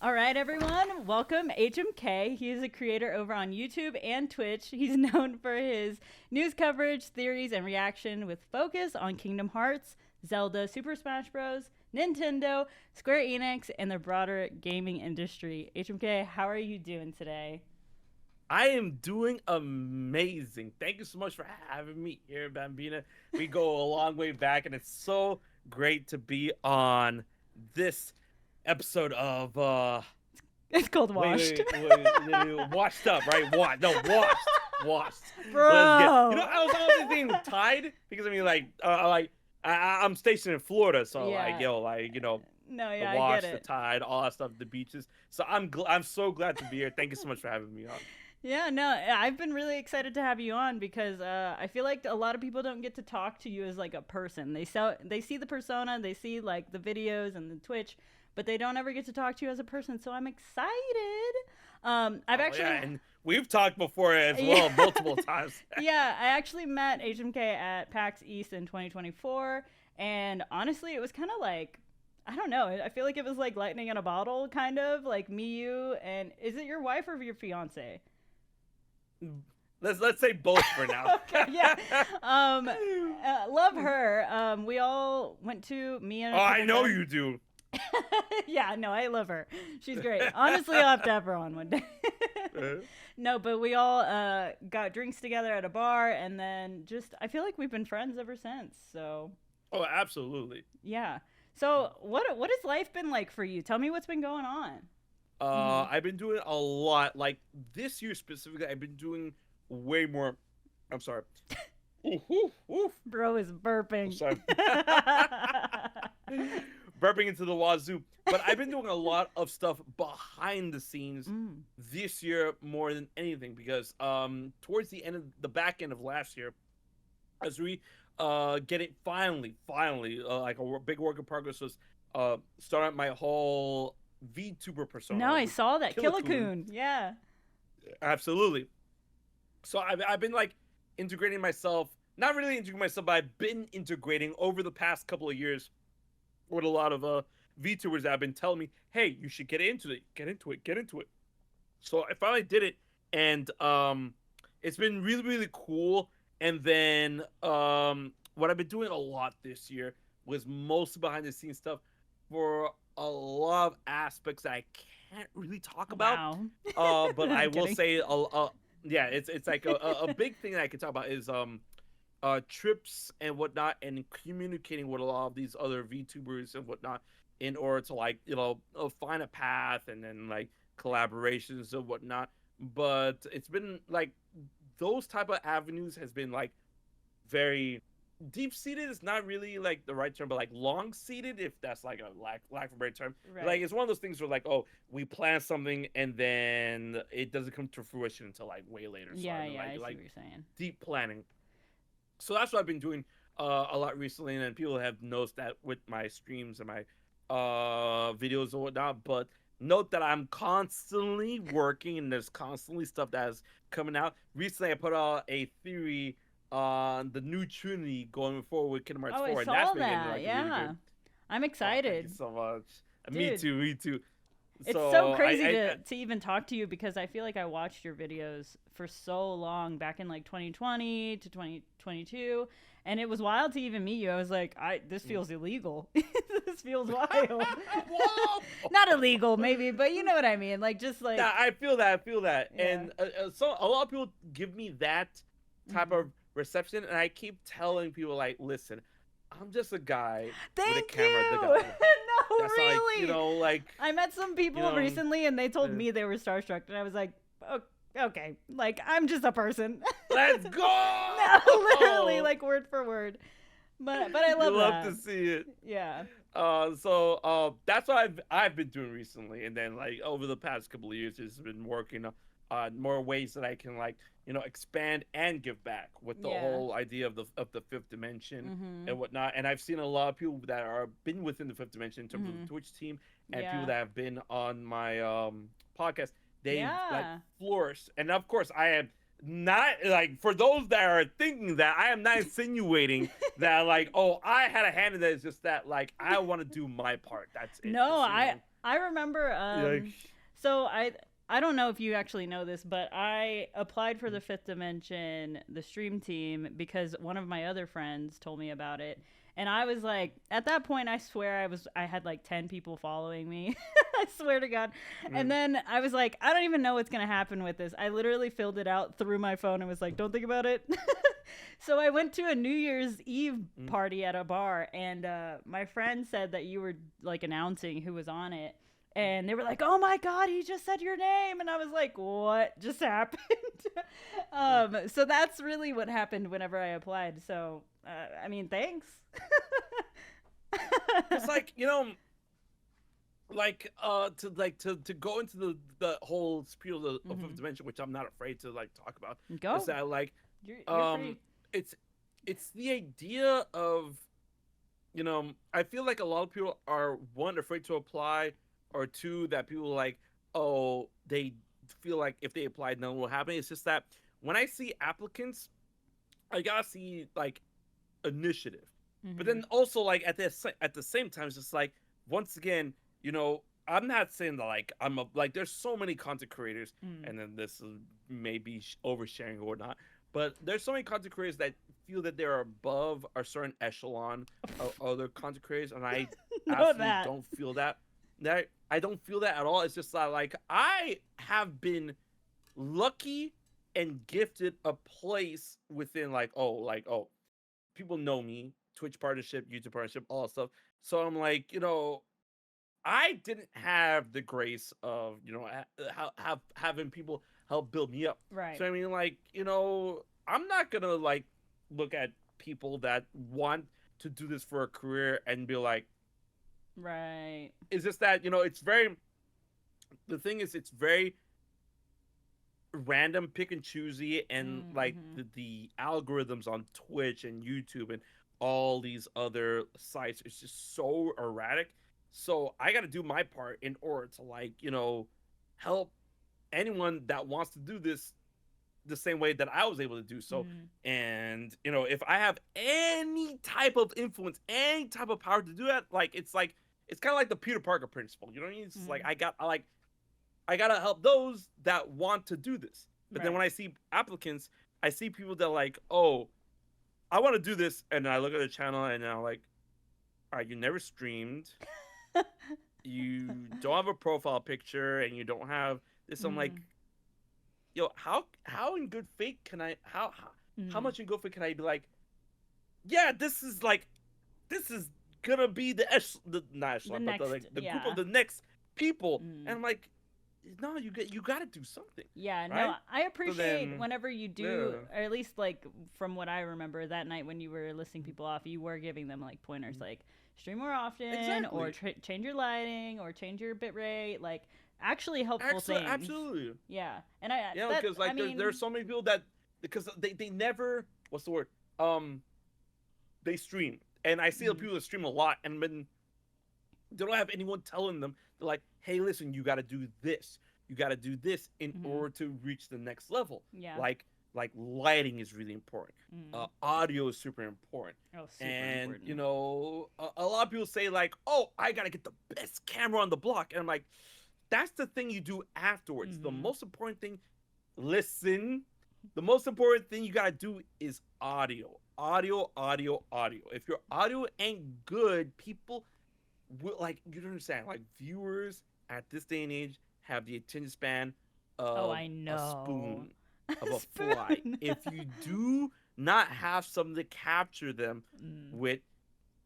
All right, everyone, welcome HMK. He is a creator over on YouTube and Twitch. He's known for his news coverage, theories, and reaction with focus on Kingdom Hearts, Zelda, Super Smash Bros., Nintendo, Square Enix, and the broader gaming industry. HMK, how are you doing today? I am doing amazing. Thank you so much for having me here, Bambina. We go a long way back, and it's so great to be on this episode of It's called Washed. washed up, right? Washed. Bro. I was always being tied because I mean, I'm stationed in Florida, so Yeah. No, the yeah, I wash, get the it. tide, all that stuff, the beaches. So I'm so glad to be here. Thank you so much for having me on. Yeah, no, I've been really excited to have you on because I feel like a lot of people don't get to talk to you as like a person. They see the persona, they see like the videos and the Twitch, but they don't ever get to talk to you as a person. So I'm excited. And we've talked before as well, multiple times. Yeah, I actually met HMK at PAX East in 2024, and honestly, it was kind of like, I don't know. I feel like it was like lightning in a bottle, kind of like me, you, and is it your wife or your fiance? Let's say both for now. Okay, yeah. Love her. We all went to me and. Oh, I know you do. Yeah, no, I love her. She's great. Honestly, I'll have to have her on one day. No, but we all got drinks together at a bar, and then I feel like we've been friends ever since. So. Oh, absolutely. Yeah. So what has life been like for you? Tell me what's been going on. I've been doing a lot. Like this year specifically, I've been doing way more. I'm sorry. Oof, oof, oof. Bro is burping. I'm sorry. Burping into the wazoo. But I've been doing a lot of stuff behind the scenes this year more than anything because towards the back end of last year, as we get it finally like a big work in progress was starting my whole VTuber persona. No, I saw that. Kill-a-coon. Yeah. Absolutely. So I've been like integrating myself, not really integrating myself, but I've been integrating over the past couple of years with a lot of VTubers that have been telling me, hey, you should get into it. So I finally did it, and it's been really, really cool. And then what I've been doing a lot this year was mostly behind the scenes stuff for a lot of aspects that I can't really talk about. Wow. But I will say, yeah, it's like a big thing that I can talk about is trips and whatnot, and communicating with a lot of these other VTubers and whatnot in order to find a path and then like collaborations and whatnot. But it's been like those type of avenues has been like very deep-seated is not really like the right term, but like long-seated, if that's like a lack of a better term. Right. Like it's one of those things where like, oh, we plan something and then it doesn't come to fruition until like way later. So Yeah, I see what you're saying. deep planning. So that's what I've been doing a lot recently, and then people have noticed that with my streams and my videos and whatnot. But note that I'm constantly working, and there's constantly stuff that is coming out. Recently, I put out a theory on the new Trinity going forward with Kingdom Hearts 4. I saw and that's been that. Really Yeah. good. I'm excited. Thank you so much. Dude. Me too. It's so crazy to even talk to you because I feel like I watched your videos for so long back in like 2020 to 2022, and it was wild to even meet you. I was like, this feels illegal. This feels wild. Not illegal, maybe, but you know what I mean. Like just like. Yeah, I feel that. Yeah. And so a lot of people give me that type of reception, and I keep telling people like, listen, I'm just a guy with a camera. No, that's really. Like I met some people recently, and they told me they were starstruck, and I was like, oh, okay, like I'm just a person. Let's go. No, literally, like word for word. But I love you that. love to see it. Yeah. So that's what I've been doing recently, and then like over the past couple of years, it's been working on more ways that I can expand and give back with the whole idea of the fifth dimension and whatnot. And I've seen a lot of people that are been within the fifth dimension in terms of the Twitch team and people that have been on my podcast. They like flourished, and of course I am not like, for those that are thinking that, I am not insinuating that like, oh, I had a hand in that. It's just that like I want to do my part. That's it. No, I remember. Like, So I don't know if you actually know this, but I applied for the Fifth Dimension, the stream team, because one of my other friends told me about it. And I was like, at that point, I swear I had like 10 people following me. I swear to God. And then I was like, I don't even know what's going to happen with this. I literally filled it out through my phone and was like, don't think about it. So I went to a New Year's Eve party at a bar, and my friend said that you were like announcing who was on it. And they were like, oh my God, he just said your name. And I was like, what just happened? So that's really what happened whenever I applied. So, I mean, thanks. it's like, to go into the whole spiel of Fifth Dimension, which I'm not afraid to like talk about. Go. Is that like, You're free. it's the idea of, I feel like a lot of people are, one, afraid to apply, or two, that people like, oh, they feel like if they applied, nothing will happen. It's just that when I see applicants, I gotta see like initiative. But then also like at the same time, it's just like, once again, I'm not saying that like there's so many content creators, and then this is maybe oversharing or not, but there's so many content creators that feel that they're above a certain echelon of other content creators, and I absolutely don't feel that. I don't feel that at all. It's just that like I have been lucky and gifted a place within like people know me, Twitch partnership, YouTube partnership, all that stuff. So I'm like, I didn't have the grace of having people help build me up. Right. So I mean, like, I'm not gonna like look at people that want to do this for a career and be like, right. It's just that it's very. The thing is, it's very random, pick and choosy, and like the algorithms on Twitch and YouTube and all these other sites, it's just so erratic. So I got to do my part in order to like help anyone that wants to do this the same way that I was able to do so. And if I have any type of influence, any type of power to do that, like it's kind of like the Peter Parker principle. You know what I mean? It's like I gotta help those that want to do this. But then when I see applicants, I see people that are like, oh, I want to do this, and then I look at the channel and I'm like, all right, you never streamed, you don't have a profile picture, and you don't have this. I'm like, yo, how in good faith can I how much in good faith can I be like, yeah, this is gonna be the group of the next people, and I'm like, no, you got to do something. Yeah, right? no, I appreciate whenever you do, or at least like from what I remember that night when you were listing people off, you were giving them like pointers, like stream more often, or change your lighting, or change your bitrate, like actually helpful things. Absolutely. Yeah, and because like there's so many people that because they never what's the word they stream, and I see the people that stream a lot, and when they don't have anyone telling them, they're like, hey, listen, you got to do this. You got to do this in order to reach the next level. Yeah. Like lighting is really important. Audio is super important. Oh, super important. And, a lot of people say like, oh, I got to get the best camera on the block. And I'm like, that's the thing you do afterwards. The most important thing, listen, the most important thing you got to do is audio. Audio. If your audio ain't good, people... like, you don't understand, like viewers at this day and age have the attention span of a spoon, of a fly. If you do not have something to capture them with,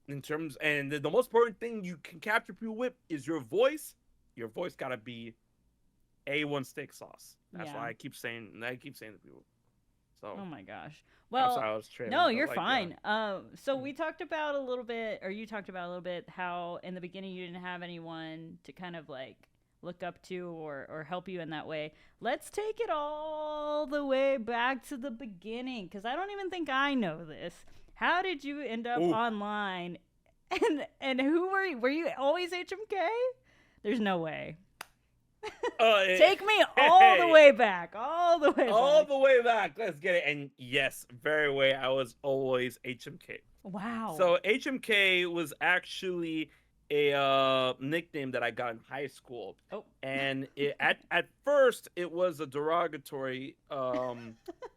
in terms, and the most important thing you can capture people with is your voice. Your voice gotta be A1 steak sauce. That's why I keep saying to people. So. Oh my gosh. Well, sorry, I was trailing, no, you're like, fine. So we talked about a little bit, or you talked about a little bit, how in the beginning you didn't have anyone to kind of like look up to or help you in that way. Let's take it all the way back to the beginning, because I don't even think I know this. How did you end up online? And who were you? Were you always HMK? There's no way. Take me all the way back. All the way back. Let's get it. And yes, very way. I was always HMK. Wow. So HMK was actually a nickname that I got in high school, Oh. and at first it was a derogatory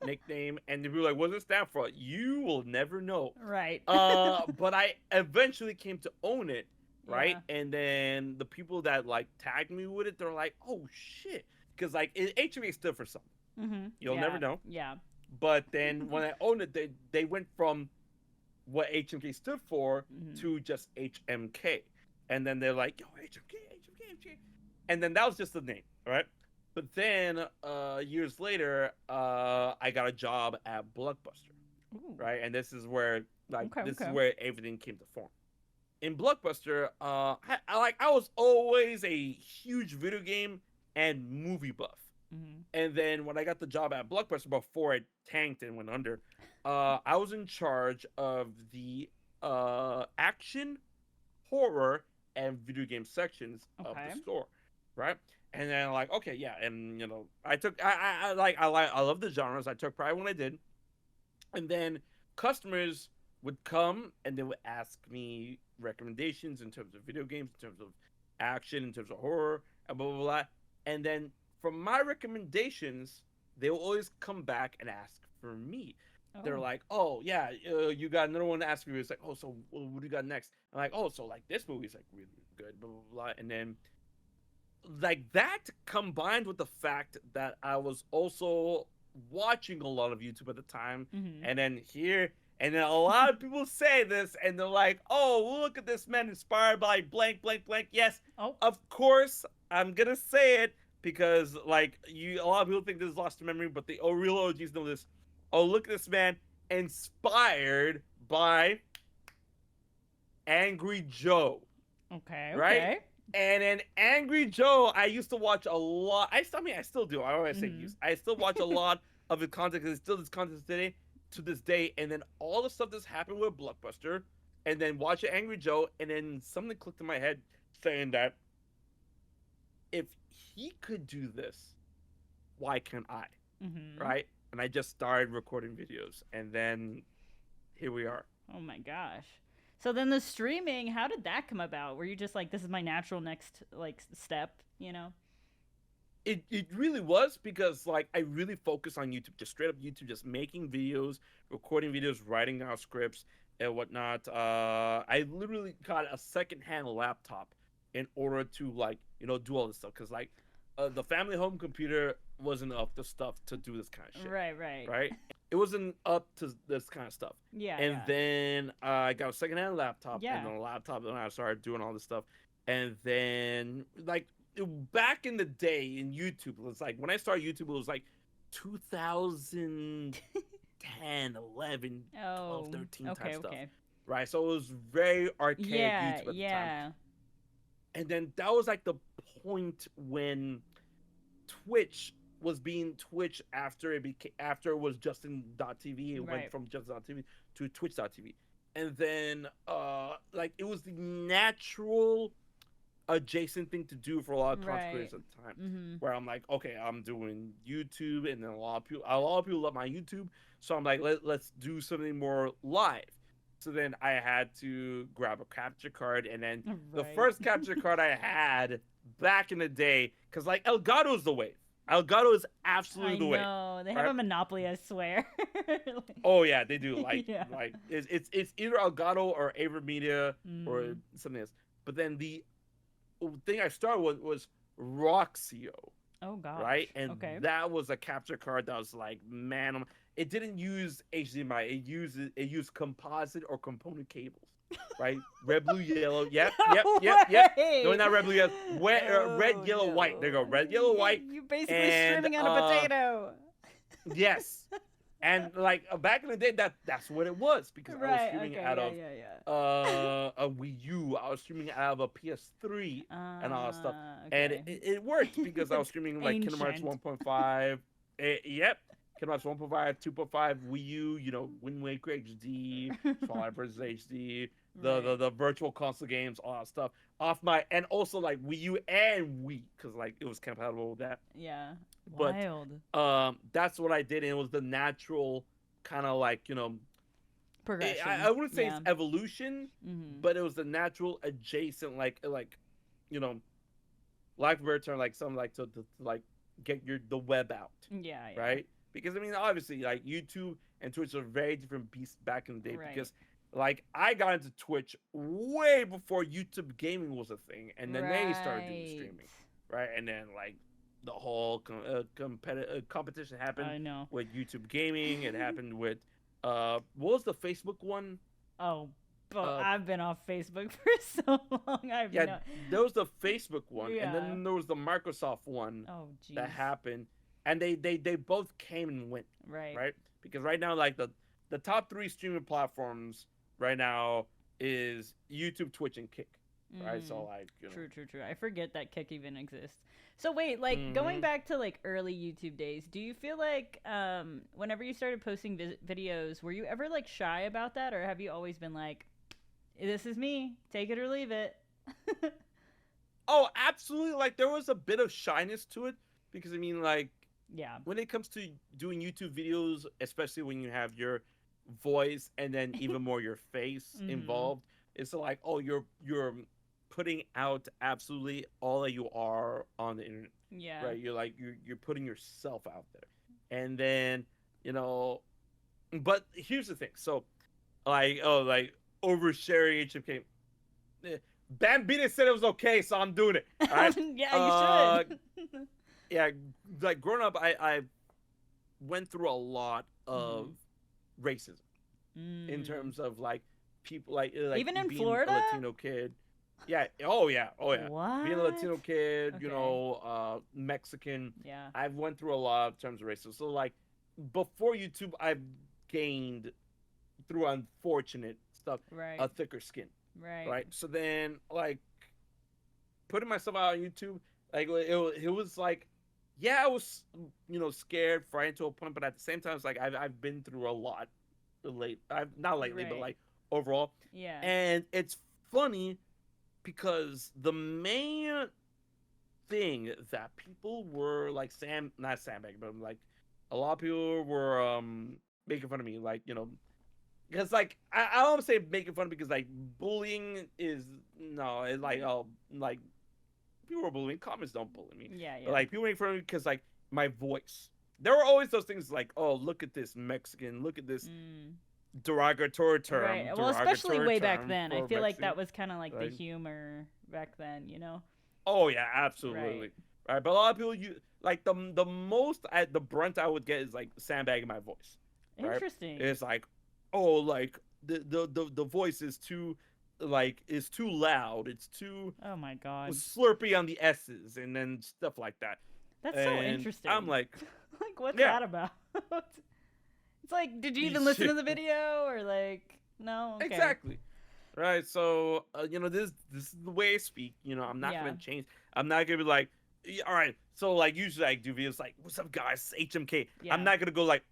nickname, and people were like, "What does it stand for?" You will never know. Right. But I eventually came to own it, right? Yeah. And then the people that like tagged me with it, they're like, "Oh shit," because like HMK stood for something. You'll never Yeah. know. Yeah. But then when I owned it, they went from what HMK stood for to just HMK. And then they're like, yo, HMK, HMK, HMK. And then that was just the name, right? But then years later, I got a job at Blockbuster, Ooh. right? And this is where Okay. this is Okay. where everything came to form. In Blockbuster, I was always a huge video game and movie buff. And then when I got the job at Blockbuster before it tanked and went under, I was in charge of the action, horror, and video game sections of the Okay. store, right? And then like, okay, yeah, and you know, I love the genres. I took pride when I did, and then customers would come and they would ask me recommendations in terms of video games, in terms of action, in terms of horror, and blah blah blah. And then from my recommendations, they will always come back and ask for me. They're Oh. like, "Oh yeah, you got another one to ask me." It's like, "Oh, so what do you got next?" I'm like, "Oh, so like this movie's like really good, blah blah blah." And then like that combined with the fact that I was also watching a lot of YouTube at the time, and then a lot of people say this, and they're like, "Oh, look at this man inspired by blank, blank, blank." Yes, Oh. of course, I'm gonna say it because like a lot of people think this is lost to memory, but the real OGs know this. Oh, look at this man inspired by Angry Joe, Okay. right? Okay. And then Angry Joe, I used to watch a lot. I still do. I always say use. I still watch a lot of his content because it's still this content today, to this day. And then all the stuff that's happened with Blockbuster, and then watch Angry Joe, and then something clicked in my head saying that if he could do this, why can't I? Right? And I just started recording videos, and then here we are. Oh my gosh. So then the streaming, how did that come about? Were you just like, this is my natural next like step, you know? It really was because like I really focus on YouTube, just straight up YouTube, just making videos, recording videos, writing down scripts and whatnot. I literally got a secondhand laptop in order to like do all this stuff because like the family home computer wasn't up to stuff to do this kind of shit. Right, right. Right? It wasn't up to this kind of stuff. Yeah. And Yeah. then I got a secondhand laptop, Yeah. and on the laptop, then I started doing all this stuff. And then, like, back in the day in YouTube, it was like, when I started YouTube, it was like 2010, 11, 12, 13 okay, type stuff. okay. Right? So it was very archaic Yeah, YouTube at the yeah. time. And then that was like the point when Twitch was being Twitch after it was Justin.tv. It went from Justin.tv to Twitch.tv. And then like it was the natural adjacent thing to do for a lot of content creators at the time. Where I'm like, okay, I'm doing YouTube, and then a lot of people love my YouTube. So I'm like, let's do something more live. So then I had to grab a capture card, and then the first capture card I had back in the day, because like Elgato's the wave. Elgato is absolutely the way. No, they have a monopoly, I swear. Oh yeah, they do. Like, like it's either Elgato or AverMedia or something else. But then the thing I started with was Roxio. Oh god. Right, and that was a capture card that was like, man, it didn't use HDMI. It used composite or component cables. Right, red, blue, yellow. Yep. No, not red, blue, yellow. Red, yellow, white. There you go. Red, yellow, white. You basically streaming on a potato. Yes, and like back in the day, that's what it was because I was streaming out of a Wii U. I was streaming out of a PS3 and all that stuff, and it worked because I was streaming like Kingdom Hearts 1.5. Yep. Kingdom Hearts 1.5, 2.5, Wii U, Wind Waker HD, Twilight Princess HD, the virtual console games, all that stuff off my, and also like Wii U and Wii, because like it was compatible with that. Yeah. But wild. That's what I did, and it was the natural kind of like progression. I wouldn't say Yeah. it's evolution, Mm-hmm. but it was the natural adjacent, you know, lack of a better term, like something like to like get the web out, Yeah, yeah. right? Because I mean, obviously, like YouTube and Twitch are very different beasts back in the day. Right. Because like I got into Twitch way before YouTube gaming was a thing, and then they started doing streaming, right? And then like the whole competition happened I know. with YouTube gaming. It happened with what was the Facebook one? Oh, but Uh, I've been off Facebook for so long. I've yeah, no. there was the Facebook one, and Yeah. then there was the Microsoft one Oh, jeez. that happened, and they both came and went, Right. right? Because right now, like the top 3 streaming platforms right now is YouTube, Twitch, and Kick, right? So like, you know, True. I forget that Kick even exists. So wait, like going back to like early YouTube days, do you feel like whenever you started posting videos, were you ever like shy about that, or have you always been like, this is me, take it or leave it? oh, absolutely. Like there was a bit of shyness to it because I mean, like, Yeah. when it comes to doing YouTube videos, especially when you have your voice and then even more your face involved, it's like, oh, you're putting out absolutely all that you are on the internet, Yeah. right? You're like you're putting yourself out there, and then you know, but here's the thing. So, like, oversharing HMK. Bambina said it was okay, so I'm doing it. All right? Yeah, you should. Yeah, like growing up, I went through a lot of racism in terms of like people like even in being Florida, a Latino kid. Yeah. Oh yeah. What? Being a Latino kid, Okay. you know, Mexican. Yeah. I've went through a lot of terms of racism. So like before YouTube, I've gained through unfortunate stuff Right. a thicker skin. Right. Right. So then like putting myself out on YouTube, like it was like, yeah, I was, you know, scared, frightened to a point, but at the same time, it's like I've been through a lot not lately, but Right. like overall. Yeah. And it's funny because the main thing that people were like not sandbagging, but like a lot of people were making fun of me, like, you know, because like I don't want to say making fun because like bullying is no, it's like, oh, like people were bullying. Comments don't bully me. Yeah. But like people make fun of me because like my voice. There were always those things like, oh, look at this Mexican, look at this derogatory term. Right. Well, especially way back then. I feel like Mexican. that was kind of like Right. the humor back then, you know? Oh yeah, absolutely. Right. But a lot of people, you like the most at the brunt I would get is like sandbagging my voice. Right? Interesting. It's like, oh, like the voice is too loud. It's too Oh my god. slurpy on the S's and then stuff like that. That's And so interesting. I'm like, like what's yeah. that about? It's like, did you even listen to the video or like no? Okay. Exactly. Right. So you know, this is the way I speak. You know, I'm not gonna change. I'm not gonna be like, yeah, all right. So like usually I do videos like, what's up guys? HMK. Yeah. I'm not gonna go like,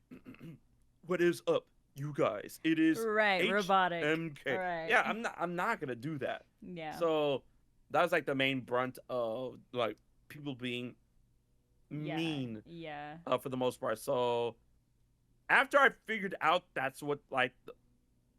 what is up, you guys? It is right, robotic. HMK. Right. Yeah, I'm not gonna do that. Yeah. So that was like the main brunt of like people being mean. Yeah. For the most part. So after I figured out that's what like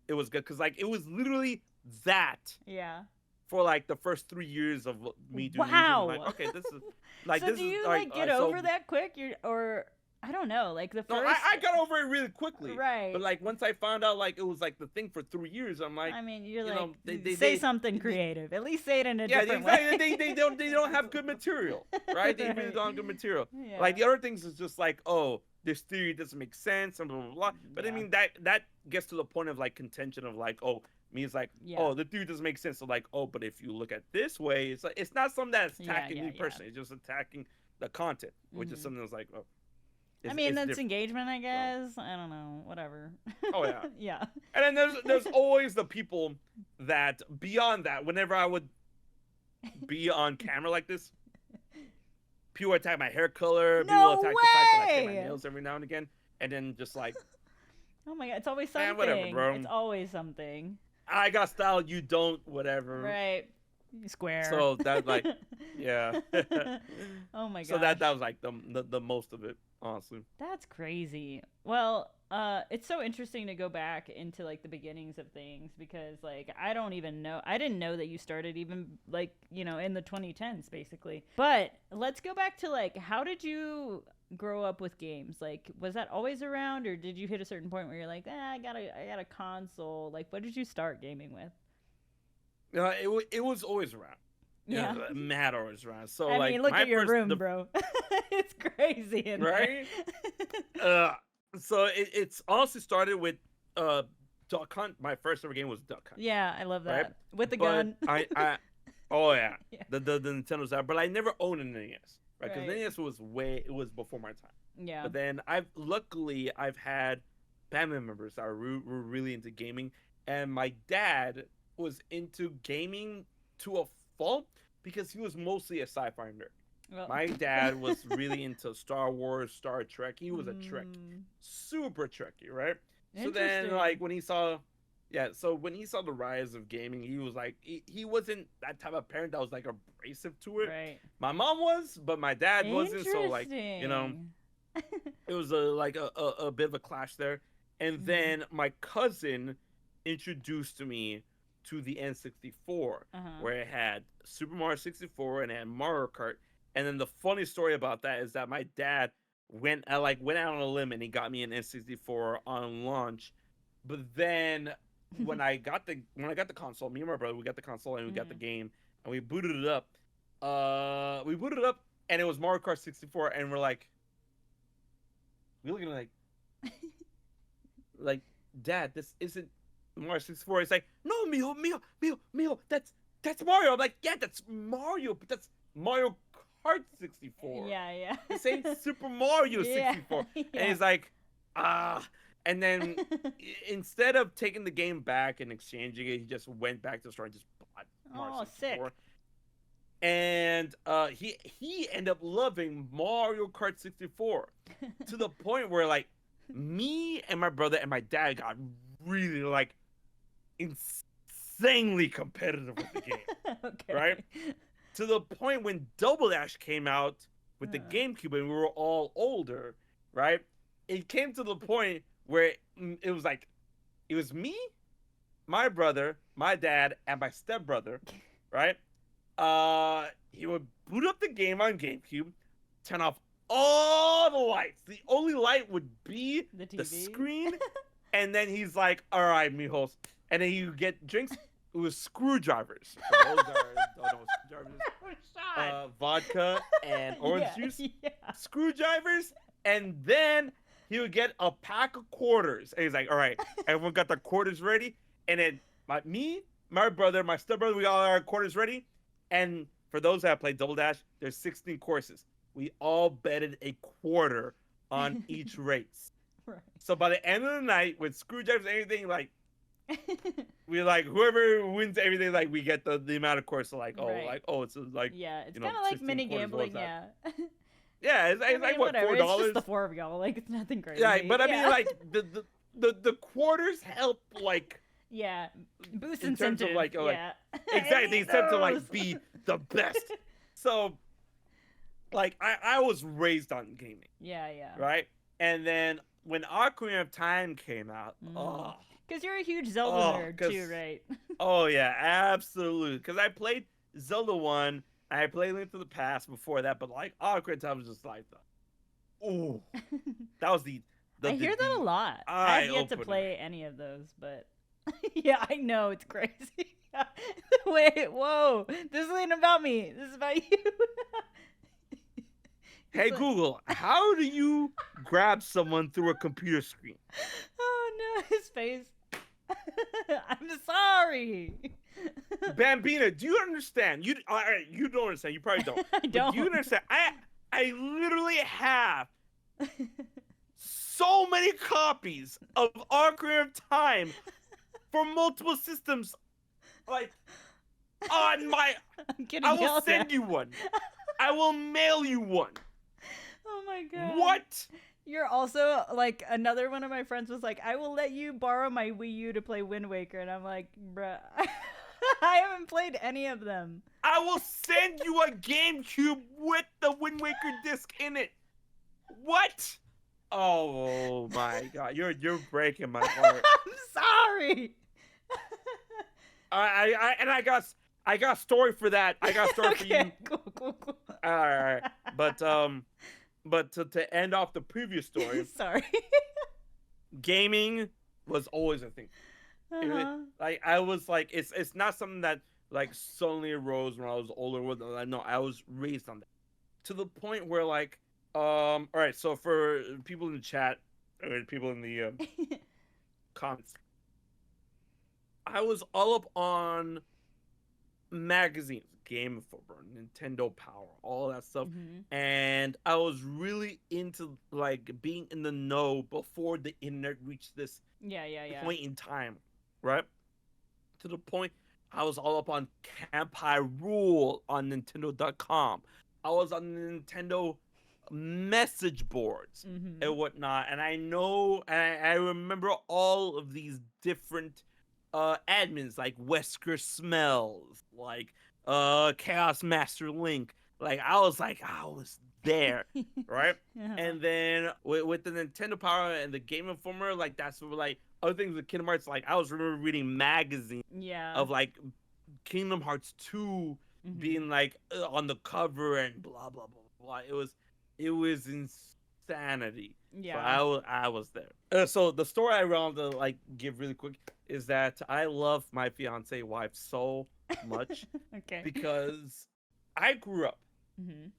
it was good, because like it was literally that. Yeah. For like the first 3 years of me doing wow. YouTube, I'm like, okay, this is like so this do you is like get over that quick? Or I don't know, like the first. No, I got over it really quickly. Right. But like once I found out like it was like the thing for 3 years, I'm like, I mean, you're like, know, say something creative. At least say it in a different way. they don't have good material, right? They really don't have good material. Yeah. Like the other things is just like, oh, this theory doesn't make sense and blah blah blah. But I mean that gets to the point of like contention of like, oh, means like, oh, the theory doesn't make sense. So like, oh, but if you look at this way, it's like it's not something that's attacking me personally. It's just attacking the content, which is something that's like, oh. I mean, that's engagement, I guess. I don't know, whatever. Oh yeah. Yeah. And then there's always the people that beyond that, whenever I would be on camera like this, people attack my hair color. No people attack way! the fact that I paint my nails every now and again, and then just like, oh my god, it's always something. Man, whatever, bro. It's always something. I got style, you don't, whatever. Right. Square. So that like, yeah. Oh my god. So that was like the most of it, honestly. That's crazy. Well, It's so interesting to go back into like the beginnings of things because like I don't even know. I didn't know that you started even like, in the 2010s basically. But let's go back to like how did you grow up with games? Like was that always around or did you hit a certain point where you're like, I got a console. Like what did you start gaming with? It was always around. Yeah. Mad always around. So I like mean, look my at your first, room, bro. It's crazy in right? there. So it's honestly started with Duck Hunt. My first ever game was Duck Hunt, Yeah, I love right? that. With the But gun. oh yeah, Yeah. the Nintendo's out, but I never owned an NES, right? Because Right. NES it was before my time. Yeah. But then I've had family members that were really into gaming, and my dad was into gaming to a fault because he was mostly a sci-fi nerd. Well. My dad was really into Star Wars, Star Trek. He was a Trekkie, super Trekkie, right? So then, like when he saw the rise of gaming, he was like, he wasn't that type of parent that was like abrasive to it. Right. My mom was, but my dad wasn't. So like, Interesting. it was a bit of a clash there. And then my cousin introduced me to the N64, where it had Super Mario 64 and it had Mario Kart. And then the funny story about that is that my dad went out on a limb and he got me an N64 on launch. But then when I got the console, me and my brother, we got the console and we got the game and we booted it up. And it was Mario Kart 64 and we're looking like, Dad, this isn't Mario 64. He's like, no, Mijo, that's Mario. I'm like, yeah, that's Mario, but that's Mario Kart 64. Yeah. This ain't Super Mario 64. Yeah. And he's like, and then instead of taking the game back and exchanging it, he just went back to the store and just bought Mario 64. Sick. And he ended up loving Mario Kart 64 to the point where like me and my brother and my dad got really like insanely competitive with the game. Okay. Right? To the point when Double Dash came out with the GameCube and we were all older, right? It came to the point where it was me, my brother, my dad, and my stepbrother, right? He would boot up the game on GameCube, turn off all the lights. The only light would be the screen. And then he's like, all right, mijos. And then you get drinks with screwdrivers. For those that don't know screwdrivers. Vodka and orange juice. Yeah. Screwdrivers. And then he would get a pack of quarters. And he's like, all right, everyone got their quarters ready. And then my brother, my stepbrother, we all got our quarters ready. And for those that play Double Dash, there's 16 courses. We all betted a quarter on each race. Right. So by the end of the night, with screwdrivers and everything, like, we like whoever wins everything, like we get the amount of course. So like, it's like it's kind of like mini gambling, yeah. Yeah, it's like what, $4? It's just the four of y'all, like it's nothing crazy. Yeah, but I mean, like the quarters help, like. Yeah, boost in terms of like, exactly, they incentive to like be the best. So, like, I was raised on gaming. Yeah. Right, and then when Ocarina of Time came out, because you're a huge Zelda nerd too, right? Oh yeah, absolutely. Because I played Zelda 1, I played Link to the Past before that, but like Ocarina of Time was just like, that was the I hear that a lot. I have yet to play any of those, but. Yeah, I know, it's crazy. Wait, whoa. This ain't about me. This is about you. Hey, Google, how do you grab someone through a computer screen? Oh, no, his face. I'm sorry. Bambina, do you understand? You don't understand. You probably don't. I don't. Do you understand? I literally have so many copies of Ocarina of Time for multiple systems, like on my. I will send you one. I will mail you one. Oh my god. What? You're also like another one of my friends was like, I will let you borrow my Wii U to play Wind Waker, and I'm like, bruh, I haven't played any of them. I will send you a GameCube with the Wind Waker disc in it. What? Oh my god, you're breaking my heart. I'm sorry. I got a story for that. I got a story for you. Okay, cool. All right, but to end off the previous story, Sorry. gaming was always a thing. Uh-huh. Like I was like, it's not something that like suddenly arose when I was older. With no, I was raised on that to the point where like, all right. So for people in the chat, or people in the comments, I was all up on magazines, Game Informer, Nintendo Power, all that stuff. Mhm. And I was really into like being in the know before the internet reached this Yeah. point in time, right? To the point I was all up on Camp Rule on Nintendo.com. I was on the Nintendo message boards Mhm. and whatnot. And I know, and I remember all of these different admins like Wesker Smells, like Chaos Master Link. I was there, right? Uh-huh. And then with the Nintendo Power and the Game Informer, like that's what like other things with Kingdom Hearts. Like I was remember reading magazines Yeah. of like Kingdom Hearts 2 Mhm. being like on the cover and blah blah blah blah. It was insanity. So Yeah. I was there. So the story I want to like give really quick is that I love my fiance wife so much Okay. because I grew up Mhm.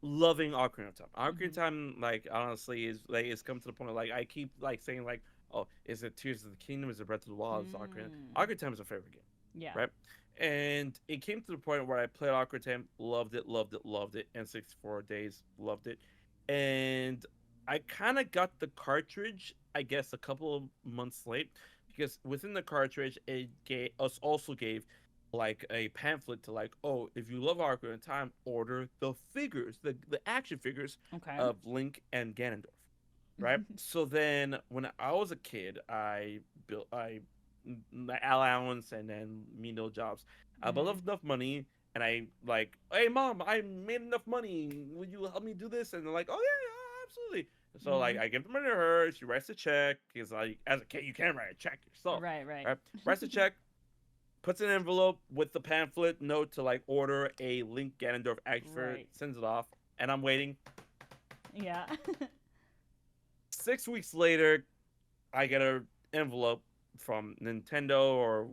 loving Ocarina of Time. Ocarina of Mhm. Time, like honestly, is like it's come to the point of like I keep like saying like, oh, is it Tears of the Kingdom? Is it Breath of the Wild? Is it Ocarina? Mm. Ocarina of Time is a favorite game, Yeah. right? And it came to the point where I played Ocarina of Time, loved it, and 64 days, loved it, and I kind of got the cartridge, I guess, a couple of months late because within the cartridge it gave us also gave like a pamphlet to like, oh, if you love Ocarina of Time, order the figures, the action figures Okay. of Link and Ganondorf, right? So then when I was a kid, I built my allowance and then me no jobs. I built up Mhm. enough money and I like, hey mom, I made enough money. Would you help me do this? And they're like, oh yeah, absolutely. So like Mhm. I give the money to her. She writes a check because like as a kid you can write a check yourself, Right. right? Writes a check, puts an envelope with the pamphlet note to like order a Link Ganondorf action figure, Right. sends it off, and I'm waiting. Yeah. 6 weeks later, I get an envelope from Nintendo or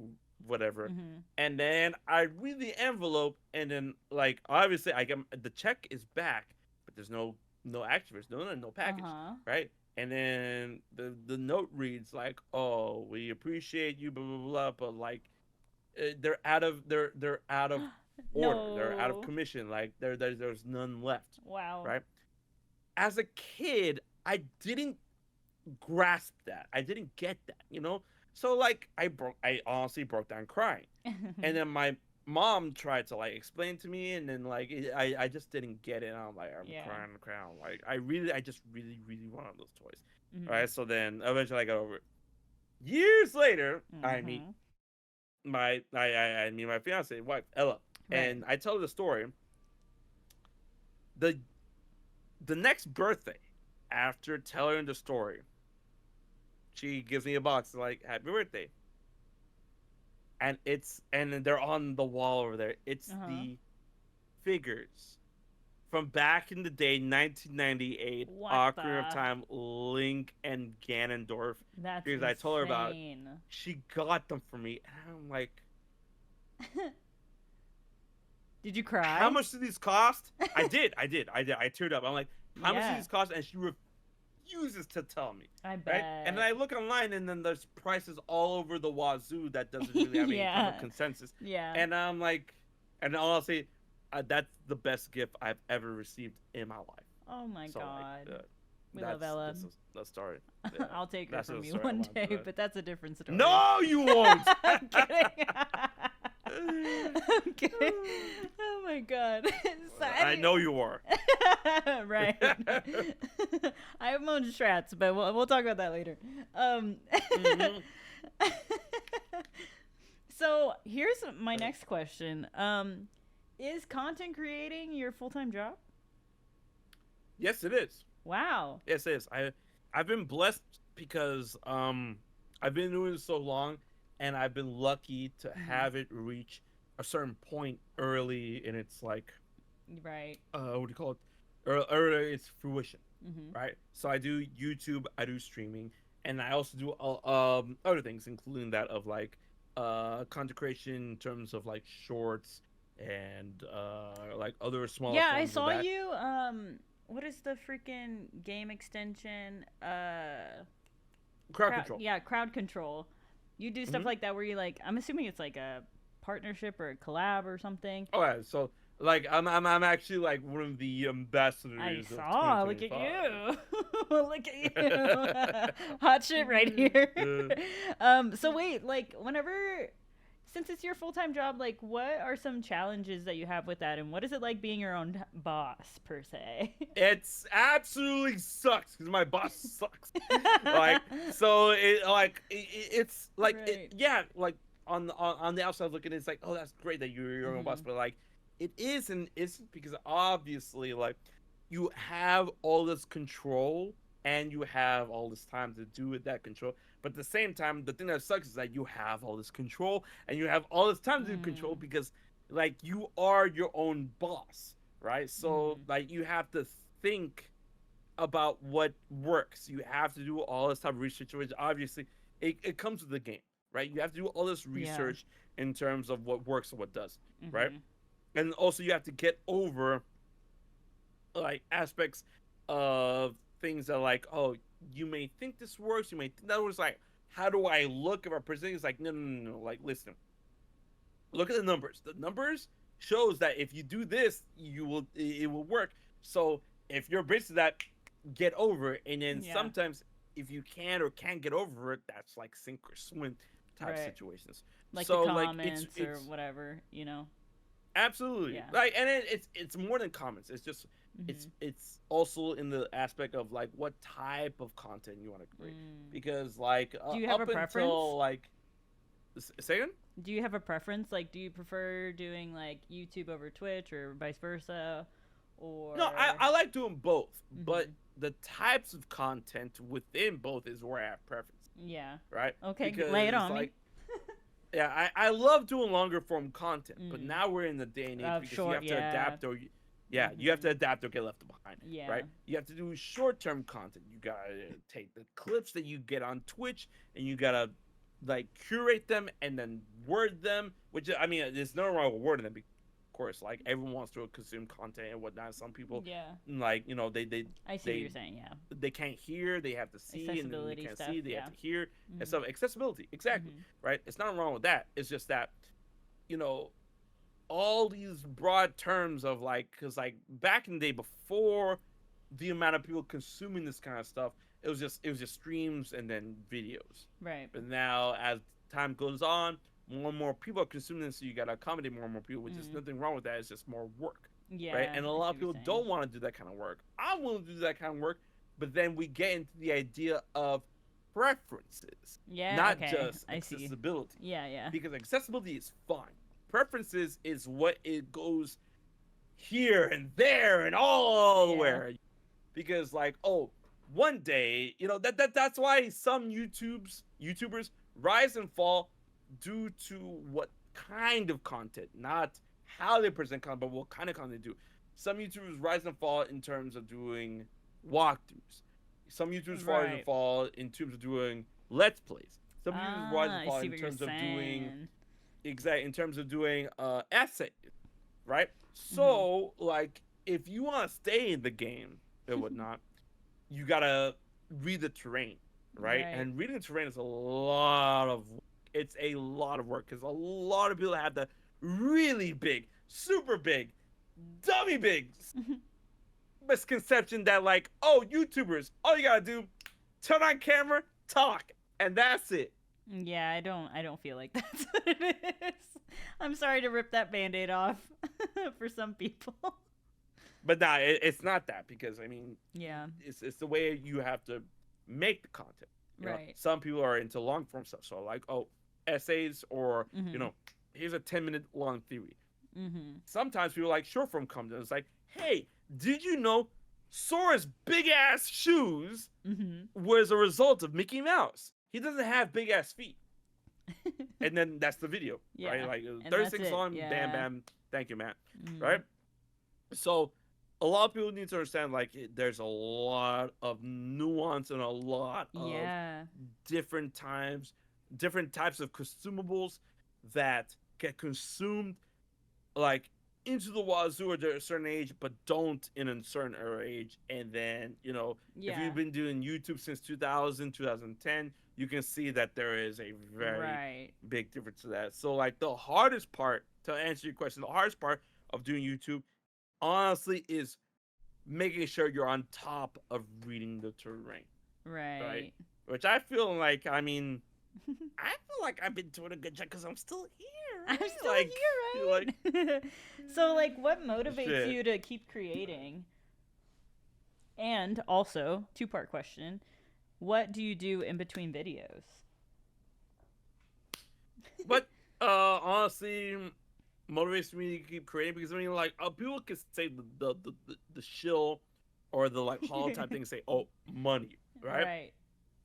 whatever, Mhm. and then I read the envelope, and then like obviously I get the check is back, but there's no action figures, no package, Uh-huh. right? And then the note reads like, "Oh, we appreciate you, blah blah blah," but like they're out of order. They're out of No. commission. Like there's none left, Wow. right? As a kid, I didn't grasp that. I didn't get that, you know? So like I honestly broke down crying. And then my mom tried to like explain to me and then like I just didn't get it. And I'm like I'm Yeah. crying. Like I just really wanted those toys. All Mhm. right, so then eventually I got over it. Years later, I meet Mhm. I meet my fiance wife Ella, Right. and I tell her the story. the the next birthday, after telling the story, she gives me a box like happy birthday, and they're on the wall over there. It's Uh-huh. the figures from back in the day, 1998, What Ocarina of the? Time, Link and Ganondorf. That's Because I told her about, insane. she got them for me, and I'm like, Did you how cry? much do these cost? I did. I teared up. I'm like, how much do Yeah. these cost? And she refuses to tell me, I right? And then bet. I look online, and then there's prices all over the wazoo that doesn't really have any type of Yeah. consensus. Yeah. And I'm like, and honestly, that's the best gift I've ever received in my life. Oh my So like, god. We love that's Ella. this is the story. Yeah, I'll take her that's from the you story I one wanted day, to. but that's a different story. No, you won't. I'm kidding. I'm kidding. Oh my god. So I know you are. right. I have my own strats, but we'll talk about that later. Hmm. So here's my next question. Is content creating your full-time job? Yes, it is. Wow. Yes, it is. I've been blessed because I've been doing this so long, and I've been lucky to Hmm. have it reach a certain point early in its like Right. what do you call it? Early its fruition, Hmm. right? So I do YouTube, I do streaming, and I also do other things, including that of like content creation in terms of like shorts and like other smaller Yeah, I forms of saw that. you. What is the freaking game extension? Crowd Crowd. control. Yeah, crowd control. You do stuff Mm-hmm. like that where you like. I'm assuming it's like a partnership or a collab or something. Oh yeah, so like I'm actually like one of the I ambassadors of saw. Look at 2025. you. Look at you. Hot shit right here. So wait, like whenever since it's your full-time job, like what are some challenges that you have with that and what is it like being your own boss per se? It's absolutely sucks because my boss sucks. Like so it's like Right. yeah, like on the outside looking it's like, oh, that's great that you're your own boss, Mhm. but like it is and isn't, because obviously like you have all this control and you have all this time to do with that control, but at the same time the thing that sucks is that you have all this control and you have all this time to do control Mm. because like you are your own boss, right? So Mhm. like you have to think about what works. You have to do all this type of research, which obviously it comes with the game, right? You have to do all this Yeah. research in terms of what works and what doesn't, right? Mhm. And also you have to get over like aspects of things that like, oh, you may think this works, you may think that works. Like, how do I look if I present? It's like, no, no, no, no. Like, listen, look at the numbers. The numbers shows that if you do this, it will work. So if you're basically that, get over it. And then Yeah. sometimes if you can or can't get over it, that's like sink or swim type Right. situations. Like the So like it's comments or it's whatever. absolutely Yeah. like, and it's more than comments. It's just Mhm. it's also in the aspect of like what type of content you want to create, Mm. because like Do you have a up preference? until like second. Do you have a preference? Like, do you prefer doing like YouTube over Twitch or vice versa? No, Or. I like doing both, but Hmm. the types of content within both is where I have preference, Yeah. right? Okay, lay it Because on me. like, yeah, I love doing longer form content, but Mm. now we're in the day and age Of because you short, have to yeah. adapt, or yeah, you have Hmm. to adapt or get left behind, Yeah. right? You have to do short term content. You gotta take the clips that you get on Twitch and you gotta like curate them and then word them. Which I mean, there's no wrong with wording them. Of course, like everyone wants to consume content and whatnot. Some people Yeah. like I see what they you're saying. Yeah. they can't hear, they have to see, and then they Accessibility can't stuff. see, they have Yeah. to hear, and Hmm. so accessibility, exactly, Hmm. right? It's not wrong with that. It's just that you know all these broad terms of like, because like back in the day before the amount of people consuming this kind of stuff, it was just streams and then videos. Right. But now as time goes on, more and more people are consuming this, so you got to accommodate more and more people, which is Mm. nothing wrong with that. It's just more work, right? Yeah. And a I lot see of what you're people saying. don't want to do that kind of work. I'm willing to do that kind of work, but then we get into the idea of preferences, Yeah. not Okay. just I see. accessibility, Yeah. Yeah. because accessibility is fine. Preferences is what it goes here and there and all Yeah. where, because like, oh, one day, that's why some YouTubers rise and fall due to what kind of content, not how they present content, but what kind of content they do. Some YouTubers rise and fall in terms of doing walkthroughs. Some YouTubers rise and Right. fall in terms of doing let's plays. Some YouTubers rise Ah, and I fall see in what you're terms of doing saying. essays, right? Hmm. So like, if you want to stay in the game and whatnot, you gotta read the terrain, right? Right. And reading the terrain is a lot of it's a lot of work because a lot of people have the really big, super big, dummy big misconception that like, oh, YouTubers, all you gotta do, turn on camera, talk, and that's it. Yeah, I don't feel like that's what it is. I'm sorry to rip that band-aid off for some people. But nah, it's not that, because I mean, Yeah. it's the way you have to make the content. Right. Some people are into long form stuff, so like, oh, essays, or Mhm. here's a 10-minute long theory. Mhm. Sometimes people like short form content. It's like, hey, did you know Sora's big ass shoes Mm-hmm. was a result of Mickey Mouse. He doesn't have big ass feet. And then that's the video, right? Yeah. Like And 30 that's seconds it. long, bam, Yeah. bam. Thank you, Matt. Mm. Right? So a lot of people need to understand like there's a lot of nuance and a lot of Yeah. different types of consumables that get consumed like into the wazoo at a certain age, but don't in a certain age. And then, if Yeah. you've been doing YouTube since 2000, 2010, you can see that there is a very Right. big difference to that. So, like, the hardest part, to answer your question, the hardest part of doing YouTube, honestly, is making sure you're on top of reading the terrain, right? Right. Which I feel like, I feel like I've been doing a good job because I'm still here, I'm right? still Like, like, here, right? So, like, what motivates shit. you to keep creating? And also, two-part question: what do you do in between videos? But honestly, motivates me to keep creating because like people can say the shill or the like hollow type thing, say, oh, money, right? Right.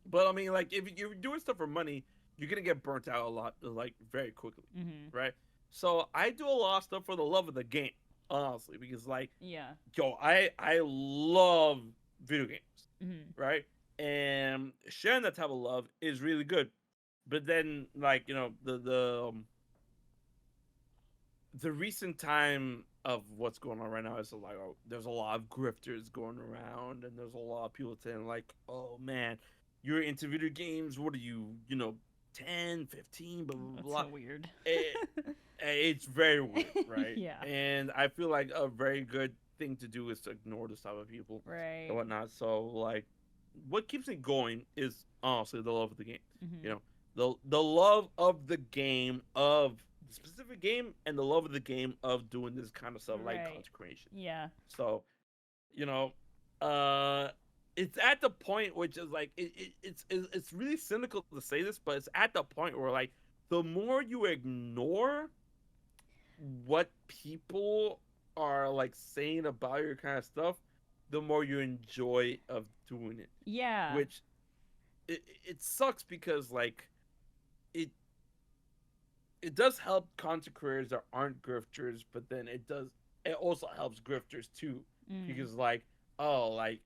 But like if you're doing stuff for money, you're gonna get burnt out a lot, like very quickly, Mm-hmm. right? So I do a lot of stuff for the love of the game, honestly, because like, Yeah. yo, I love video games, Mm-hmm. right? And sharing that type of love is really good. But then, like, the recent time of what's going on right now is like, oh, there's a lot of grifters going around, and there's a lot of people saying like, oh man, you're into video games, what are you, 10, 15, blah blah That's blah. so weird. It's very weird, right? Yeah. And I feel like a very good thing to do is to ignore this type of people Right. and whatnot. So like, what keeps me going is honestly the love of the game. Mm-hmm. The love of the game, of the specific game, and the love of the game of doing this kind of stuff like Right. content creation. Yeah. So, you know, uh, it's at the point which is like it's really cynical to say this, but it's at the point where like the more you ignore what people are like saying about your kind of stuff, the more you enjoy of doing it. Yeah. Which it sucks because like it it does help content creators that aren't grifters, but then it also helps grifters too, because like, oh, like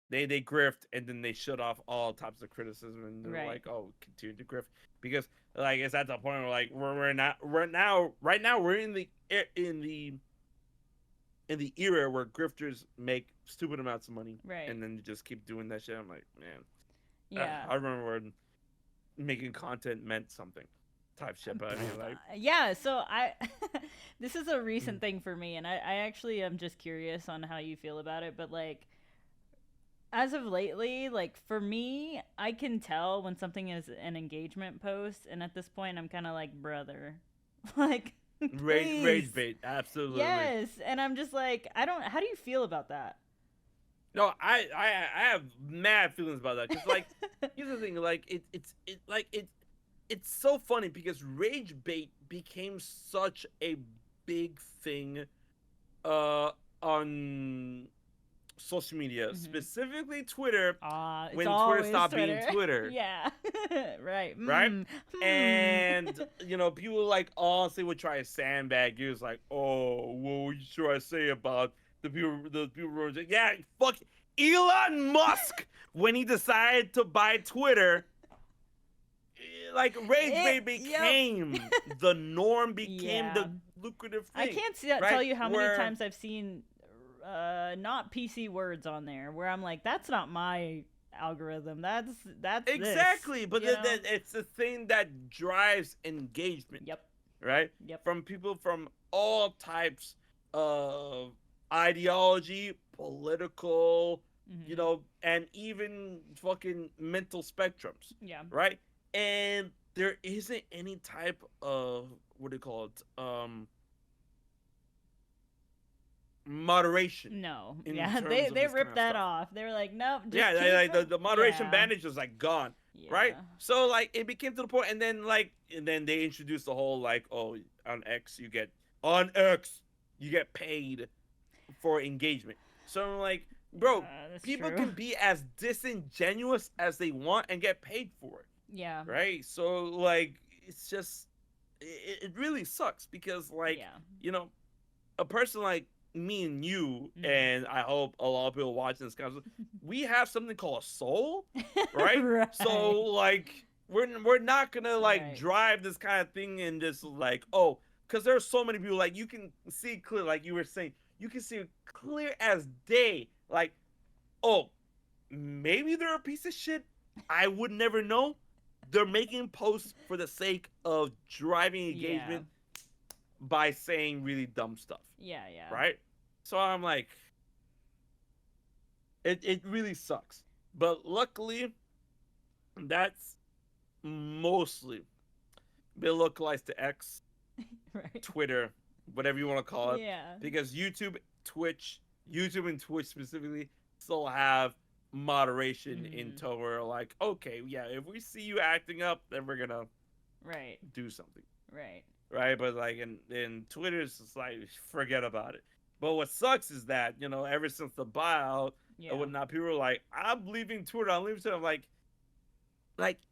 they grift and then they shut off all types of criticism and they're Right. like, oh, continue to grift, because like it's at the point where like we're not right now we're in the era where grifters make stupid amounts of money, Right. and then you just keep doing that shit. I'm like, man, Yeah. I remember when making content meant something type shit, but I mean, like, Yeah, so I this is a recent thing for me, and I actually am just curious on how you feel about it, but like as of lately, like for me, I can tell when something is an engagement post, and at this point I'm kind of like, brother. Like rage please. bait, absolutely. Yes, and I'm just like, I don't, how do you feel about that? No, I have mad feelings about that because like here's the thing, like it's so funny because rage bait became such a big thing on social media, specifically Twitter, It's when Twitter always stopped Twitter. being Twitter. Yeah. Right. Right? And people like honestly would try to sandbag you. It's like, oh, what should I say about the people who were like, yeah, fuck Elon Musk when he decided to buy Twitter. Like rage bait became the norm, became the lucrative thing. I can't tell you how many times I've seen not PC words on there where I'm like, that's not my algorithm. That's exactly. this, but it's the thing that drives engagement. Yep. Right. Yep. From people from all types of ideology, political, and even fucking mental spectrums. Yeah. Right. And there isn't any type of what do you call it? Moderation. No. Yeah. They ripped that off. They were like, nope. Just the moderation bandage was like gone. Yeah. Right. So like it became to the point, and then they introduced the whole like, oh, on X you get paid for engagement. So I'm like, bro, That's people true. can be as disingenuous as they want and get paid for it, Yeah. right? So like, it's just, it really sucks because like, Yeah. you know, a person like me and you, Mm. and I hope a lot of people watching this kind of, we have something called a soul, right? Right. So like, we're not gonna like Right. drive this kind of thing and just like, oh, because there's so many people, like you can see clear, like you were saying, you can see clear as day, like, oh, maybe they're a piece of shit. I would never know. They're making posts for the sake of driving Yeah. engagement by saying really dumb stuff, Yeah. Yeah. right? So I'm like, it really sucks. But luckily, that's mostly been localized to X, Right. Twitter, whatever you want to call it, Yeah. because YouTube and Twitch specifically still have moderation in tow. Where like, okay, yeah, if we see you acting up, then we're gonna Right. do something, Right. right? But like in Twitter, it's just like forget about it. But what sucks is that, you know, ever since the buyout Yeah. and whatnot, people are like, I'm leaving Twitter. I'm leaving Twitter. I'm like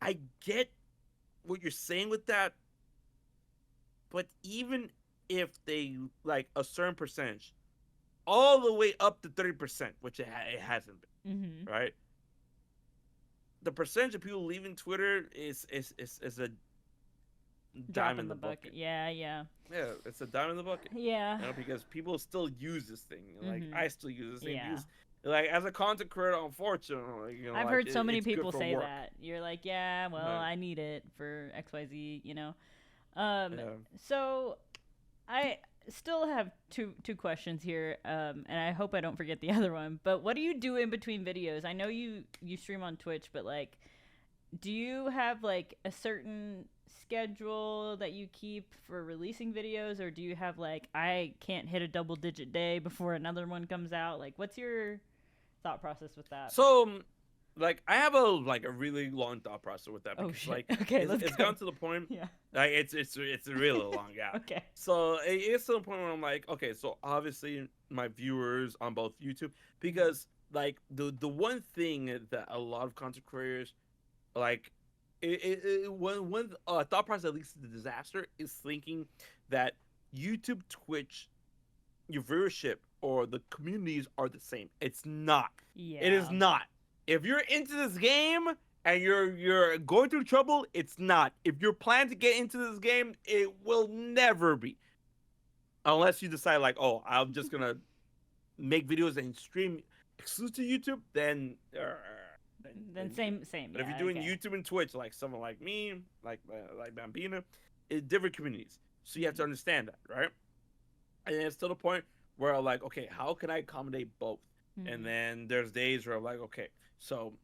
I get what you're saying with that, but even if they like a certain percentage, all the way up to 30%, which it hasn't been, Mm-hmm. right? The percentage of people leaving Twitter is a Drop dime in the bucket. Yeah. Yeah. Yeah, it's a dime in the bucket. Yeah. You know, because people still use this thing. Like Mhm. I still use this thing. Yeah. Because, like as a content creator, unfortunately, you know, I've like, heard so many it's good people for say work. that. You're like, yeah, well, Right. I need it for XYZ, you know. Yeah. So I still have two questions here, and I hope I don't forget the other one. But what do you do in between videos? I know you stream on Twitch, but like, do you have like a certain schedule that you keep for releasing videos, or do you have like, I can't hit a double digit day before another one comes out? Like, what's your thought process with that? So, like, I have a really long thought process with that Oh because shit. like Okay, it's let's go. gotten to the point. Yeah. Like it's really long, yeah. Okay. So it's to the point where I'm like, okay, so obviously my viewers on both YouTube, because like the one thing that a lot of content creators like, when thought process that leads to the disaster is thinking that YouTube, Twitch, your viewership or the communities are the same. It's not. Yeah. It is not. If you're into this game and you're going through trouble, it's not. If you're planning to get into this game, it will never be. Unless you decide like, oh, I'm just gonna make videos and stream exclusive to YouTube, then same. But Yeah, if you're doing okay. YouTube and Twitch, like someone like me, like Bambina, it's different communities. So you have to understand that, right? And it's to the point where I'm like, okay, how can I accommodate both? Mhm. And then there's days where I'm like, okay, so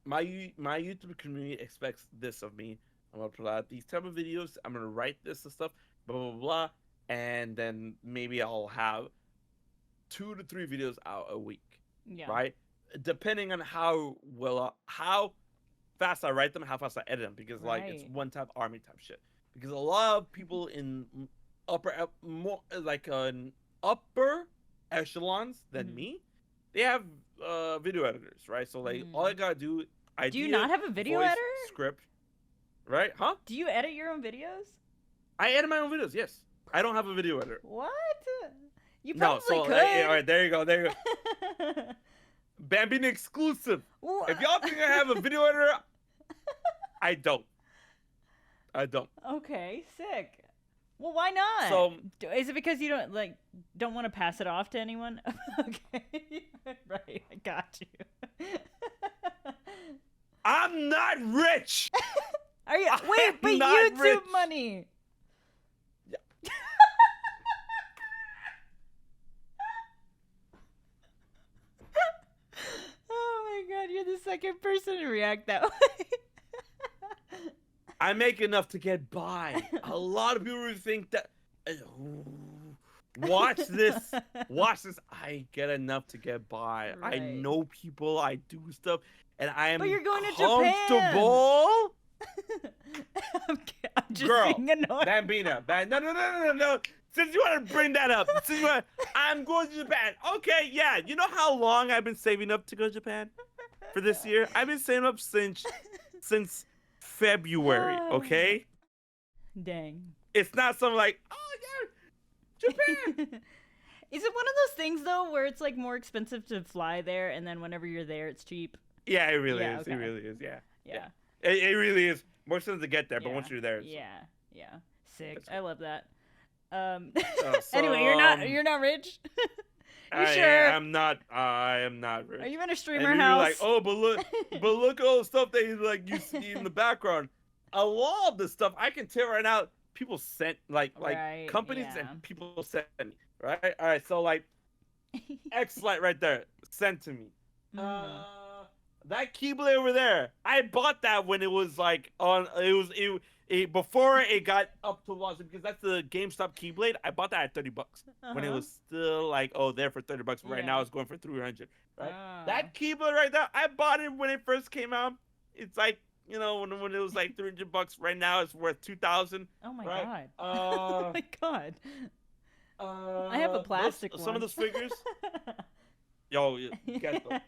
my YouTube community expects this of me. I'm gonna put out these type of videos. I'm gonna write this and stuff, blah blah blah, and then maybe I'll have 2 to 3 videos out a week, Yeah. right? Depending on how fast I write them, how fast I edit them, because like it's Right. one type army type shit. Because a lot of people in more like upper echelons than Mhm. me, they have video editors, right? So like all I gotta do, Do you not have a video voice, editor? script, right? Huh? Do you edit your own videos? I edit my own videos. Yes, I don't have a video editor. What? You No, probably so could. all right, there you go, there you go. Bambina exclusive. If y'all think I have a video editor, I don't. Okay, sick. Well, why not? So Is it because you don't want to pass it off to anyone? Okay. Right, I got you. I'm not rich. Are you? I Wait, am but not YouTube rich. money. Yeah. Oh my god, you're the second person to react that way. I make enough to get by. A lot of people think that. Watch this. Watch this. I get enough to get by. I Right. know people. I do stuff, and I am But you're going to comfortable. I'm just Girl, being annoyed. Bambina, no. since you want to bring that up, I'm going to Japan. Okay, yeah. You know how long I've been saving up to go to Japan for this year? I've been saving up since February. Okay, Dang. it's not something like, oh yeah, Japan. Is it one of those things though where it's like more expensive to fly there, and then whenever you're there, it's cheap? Yeah, it really Yeah, is. okay. It really is. Yeah. Yeah. It really is. More expensive to get there, but Yeah. once you're there, it's Yeah. Sick. That's I love that. so, Anyway, you're not rich. You sure? I am not rich. Are you in a And streamer you're house? like, oh, but look at all the stuff that you see in the background. A lot of the stuff I can tell right now, people sent like Right, companies yeah. and people sent me. Right? All right. So like X-Lite right there sent to me. That Keyblade over there, I bought that when it was like before it got up to launch, because that's the GameStop Keyblade. I bought that at $30 when it was still like there for $30. Right Yeah. now it's going for 300. Right? Ah. That Keyblade right there, I bought it when it first came out. It's like when it was like $300. Right now it's worth 2,000. Oh my right? god. Oh my god. I have a plastic one. Some of those figures. Yo, get them.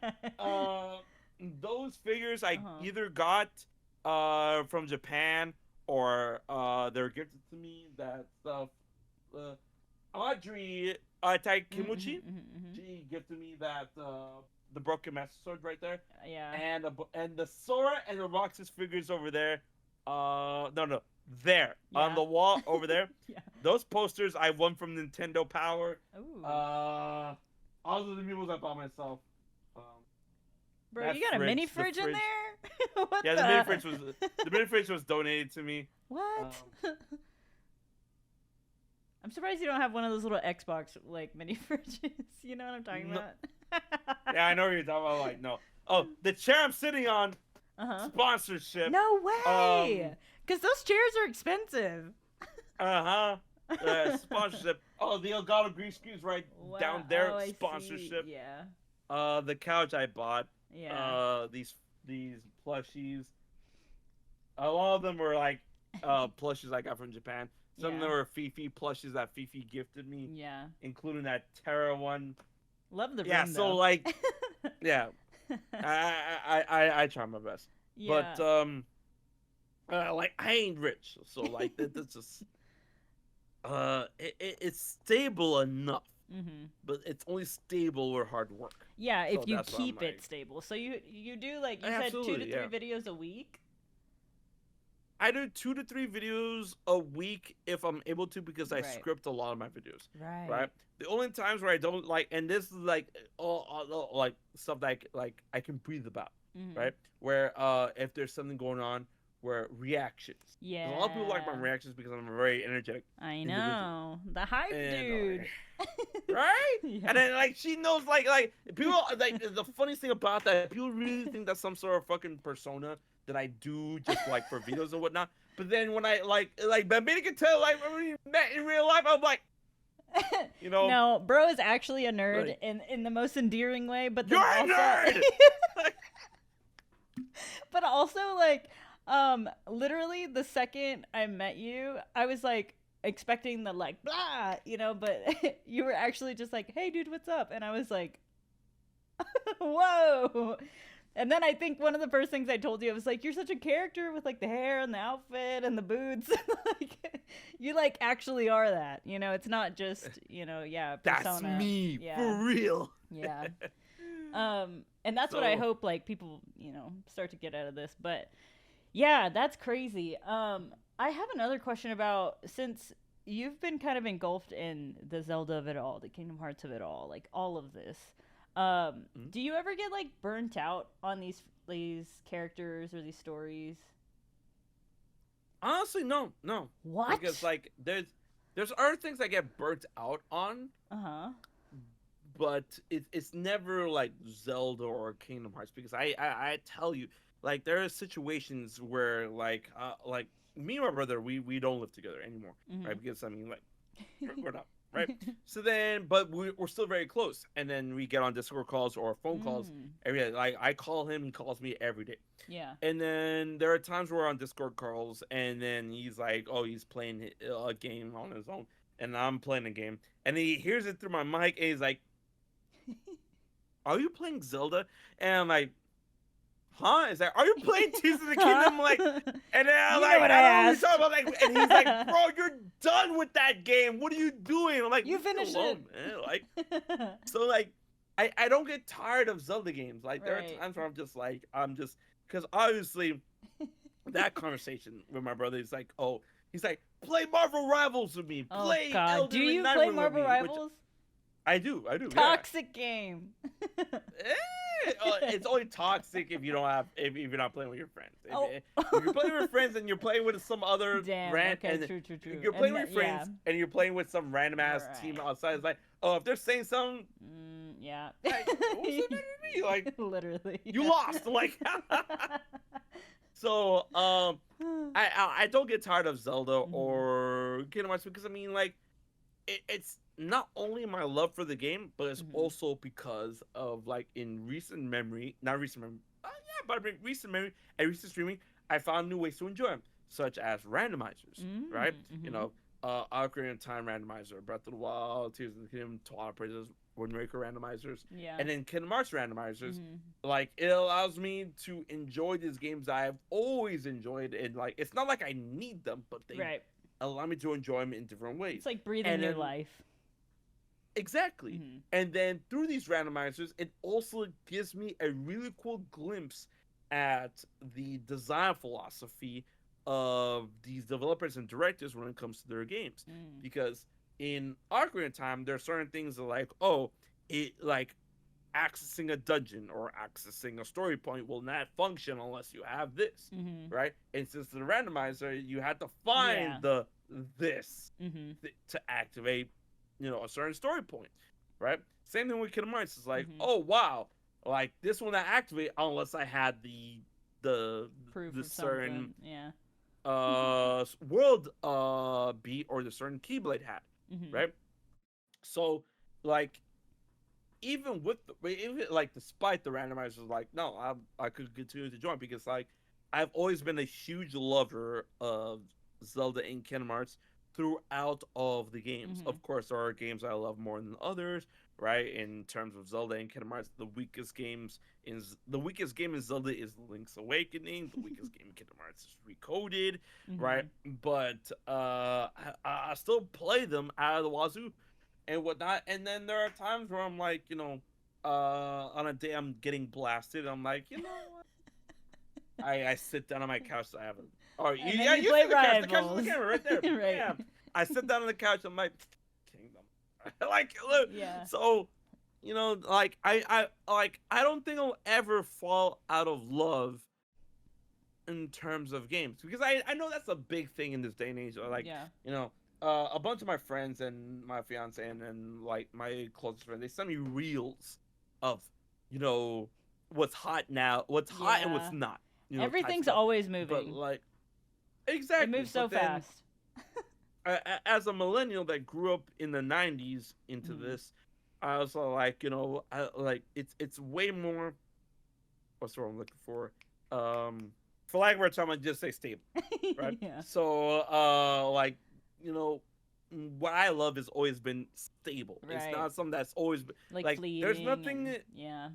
Those figures I either got from Japan or they were gifted to me. That stuff. Audrey Taikimuchi, she gifted me that the Broken Master Sword right there. Yeah. And the Sora and the Roxas figures over there. No, there Yeah. on the wall over there. Yeah. Those posters I won from Nintendo Power. Ooh. All of the meals I bought myself. Bro, you got a mini fridge in there? What yeah, the mini fridge was donated to me. What? I'm surprised you don't have one of those little Xbox like mini fridges. You know what I'm talking about? Yeah, I know what you're talking about. Like, no. Oh, the chair I'm sitting on. Sponsorship. No way. Because those chairs are expensive. Sponsorship. Oh, the Elgato grease cubes right down there. Oh, I sponsorship. see. Yeah. The couch I bought. Yeah. These plushies. A lot of them were like plushies I got from Japan. Some of them were Fifi plushies that Fifi gifted me. Yeah. Including that Terra one. Love the room, Yeah, so though. like yeah. I try my best. Yeah. But like I ain't rich. So like that's just it's stable enough. But it's only stable with hard work. Yeah, if So you that's why keep I'm it like- stable. So you do like you said 2 to Absolutely, 3 yeah. videos a week? I do 2 to 3 videos a week if I'm able to, because I Right. script a lot of my videos. Right. Right. The only times where I don't like, and this is like all like stuff that I can breathe about. Right. Where if there's something going on, where reactions. 'Cause Yeah. a lot of people like my reactions because I'm a very energetic. I know. The hype And, dude. Right? Yeah. And then like she knows like people like the funniest thing about that, people really think that's some sort of fucking persona that I do just like for videos and whatnot. But then when I like Bambina can tell, like when we met in real life, I'm like, you know, No, bro is actually a nerd Right. in the most endearing way, but then you're a also nerd. but also like literally the second I met you, I was like expecting the like blah, you know, but you were actually just like, "Hey dude, what's up?" And I was like, "Whoa." And then I think one of the first things I told you, I was like, "You're such a character with like the hair and the outfit and the boots." Like you like actually are that, you know, it's not just, you know, That's persona. me Yeah. for real. Yeah. And that's what I So- hope like people, you know, start to get out of this. But yeah, that's crazy. I have another question about, since you've been kind of engulfed in the Zelda of it all, the Kingdom Hearts of it all, like all of this. Do you ever get like burnt out on these characters or these stories? Honestly, no. What? Because like there's other things I get burnt out on, Uh-huh. but it's never like Zelda or Kingdom Hearts, because I tell you, like there are situations where like me and my brother, we don't live together anymore, right? Because I mean, like we're not, right? So then, but we're still very close, and then we get on Discord calls or phone calls every day. Like I call him, he calls me every day. Yeah. And then there are times where we're on Discord calls, and then he's like, oh, he's playing a game on his own. and I'm playing a game, and he hears it through my mic, and he's like, "Are you playing Zelda?" And I'm like, "Huh?" Is that, "Are you playing Tears of the Kingdom?" I'm like, and then I'm You know like, what I I don't know what you're asked. talking about. Like, and he's like, "Bro, you're done with that game. What are you doing?" I'm like, You "Leave me finished alone, it. man." Like, so like, I don't get tired of Zelda games. Like, there are Right. times where I'm just because obviously that conversation with my brother is like, oh, he's like, "Play Marvel Rivals with me, Oh play God. Do Elden Ring you play Nightwing with Marvel me," which Rivals? I do, yeah. Toxic game. It's only toxic if you don't have if you're not playing with your friends. Oh. If you're playing with friends and you're playing with some other Damn. rant Okay. and True. True. if True. you're playing And with your yeah. friends and you're playing with some random ass team Right. outside, it's like, oh, if they're saying something, Yeah. like, what's the matter with me? Like, Literally. you Yeah. lost. Like, so I don't get tired of Zelda Mhm. or Kingdom Hearts because I mean like it's not only my love for the game, but it's Mhm. also because of like in recent memory, not recent memory, yeah, but in recent memory and recent streaming, I found new ways to enjoy them, such as randomizers, right? You Mhm. know, Ocarina of Time randomizer, Breath of the Wild, Tears of the Kingdom, Twilight Princess, Wind Waker randomizers, Yeah. and then Kingdom Hearts randomizers. Mhm. Like it allows me to enjoy these games I've always enjoyed, and like it's not like I need them, but they Right. allow me to enjoy them in different ways. It's like breathing And new then life. exactly. Mhm. And then through these randomizers, it also gives me a really cool glimpse at the design philosophy of these developers and directors when it comes to their games. Mm. Because in Ocarina of Time, there are certain things that like, oh, it like accessing a dungeon or accessing a story point will not function unless you have this, Mhm. right? And since the randomizer, you had to Yeah. find the this Mhm. to activate, a certain story point, right? Same thing with Kingdom Hearts. It's like, Mhm. oh wow, like this will not activate unless I had the Proof the of certain something. Yeah. world beat or the certain keyblade hat, Mhm. right? So like even like despite the randomizers, like no, I could continue to join because like I've always been a huge lover of Zelda and Kingdom Hearts throughout all of the games. Mhm. Of course, there are games I love more than others, right? In terms of Zelda and Kingdom Hearts, the weakest game in Zelda is Link's Awakening. The weakest game in Kingdom Hearts is Recoded, right? Mhm. But I still play them out of the wazoo and whatnot. And then there are times where I'm like, on a day I'm getting blasted, I'm like, you know what? I sit down on my couch. I have a. Oh, And then yeah, you you play see the couch. The couch is on the Rivals. camera right there. Right. Bam. I sit down on the couch. I'm like, Kingdom. Like, look. Yeah. So, like I don't think I'll ever fall out of love in terms of games because I know that's a big thing in this day and age. Like, Yeah. a bunch of my friends and my fiance and like my closest friends, they send me reels of, you know, what's hot now, what's hot and what's Yeah. not, type Everything's stuff. always But moving. like, It exactly. moves so But then, fast. as a millennial that grew up in the '90s into Mhm. this, I was like, it's way more. What's the word I'm looking for? For lack of a better term, I just say stable, right? Yeah. So, like, you know, what I love has always been stable. It's Right. not something that's always been Like like. There's fleeting nothing. and yeah.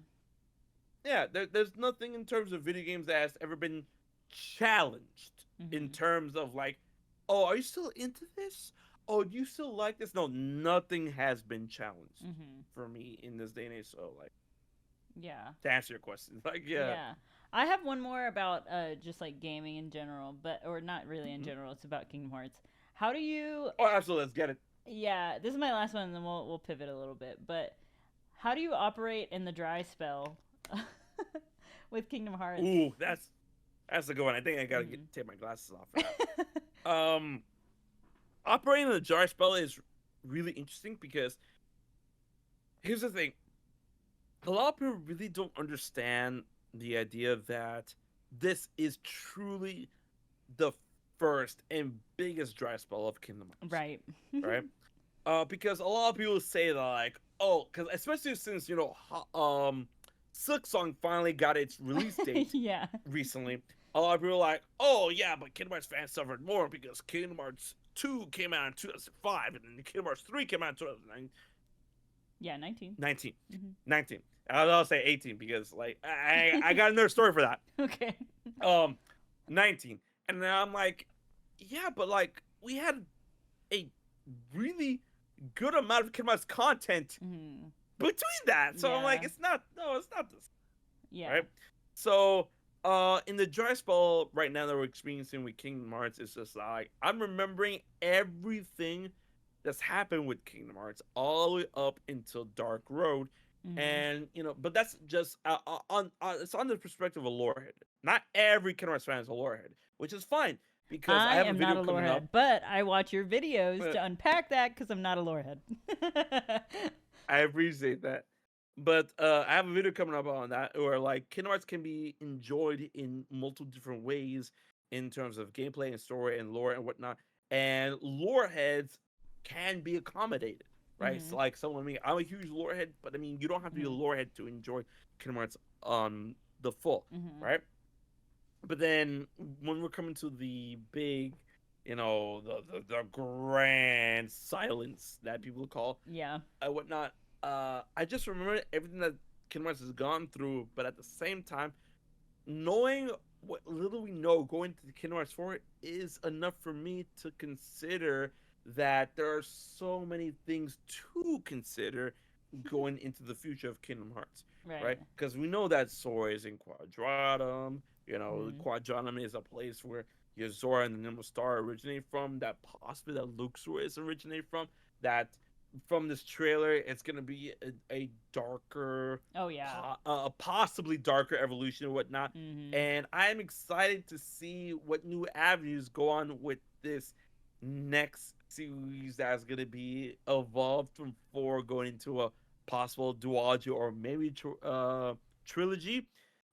Yeah, there's nothing in terms of video games that has ever been challenged in Mhm. terms of like, oh, are you still into this? Oh, do you still like this? No, nothing has been challenged Mhm. for me in this day and age. So, like, Yeah. to answer your question, like, yeah. Yeah. I have one more about just like gaming in general, but or not really in Mhm. general. It's about Kingdom Hearts. How do you Oh, absolutely. Let's get it. Yeah, this is my last one and then we'll pivot a little bit. But how do you operate in the dry spell with Kingdom Hearts? Ooh, that's a good one. I think I gotta Mhm. take my glasses off for that. Operating the jar spell is really interesting because here's the thing: a lot of people really don't understand the idea that this is truly the first and biggest dry spell of Kingdom Hearts, Right. right? Because a lot of people say that like, oh, because especially since Silk Song finally got its release date Yeah. recently, a lot of people are like, oh yeah, but Kingdom Hearts fans suffered more because Kingdom Hearts 2 came out in 2005, and then Kingdom Hearts 3 came out in 2009. Yeah, 19. 19. Mm-hmm. 19. I'll say 18 because like I got another story for that. Okay. 19. And then I'm like, yeah, but like we had a really good amount of Kingdom Hearts content between that. So I'm like, it's not this. Yeah. Right? So in the dry spell right now that we're experiencing with Kingdom Hearts, it's just like I'm remembering everything that's happened with Kingdom Hearts all the way up until Dark Road. And but that's just it's on the perspective of a lorehead. Not every Kingdom Hearts fan is a lorehead, which is fine because I have a video coming up. But I watch your videos to unpack that because I'm not a lorehead. I appreciate that. But I have a video coming up on that where like Kingdom Hearts can be enjoyed in multiple different ways in terms of gameplay and story and lore and whatnot. And lore heads can be accommodated, right? So like someone me, I'm a huge lore head, but I mean you don't have to be a lore head to enjoy Kingdom Hearts on the full, right? But then when we're coming to the big, the grand silence that people call, whatnot. I just remember everything that Kingdom Hearts has gone through, but at the same time, knowing what little we know going to the Kingdom Hearts 4 is enough for me to consider that there are so many things to consider going into the future of Kingdom Hearts, right? Because we know that Sora is in Quadratum. Quadratum is a place where your Zora and the Nimble Star originate from. That possibly that Luxor originated from. That from this trailer, it's gonna be a darker, possibly darker evolution or whatnot. And I'm excited to see what new avenues go on with this next series that's gonna be evolved from 4 going into a possible duology or maybe trilogy.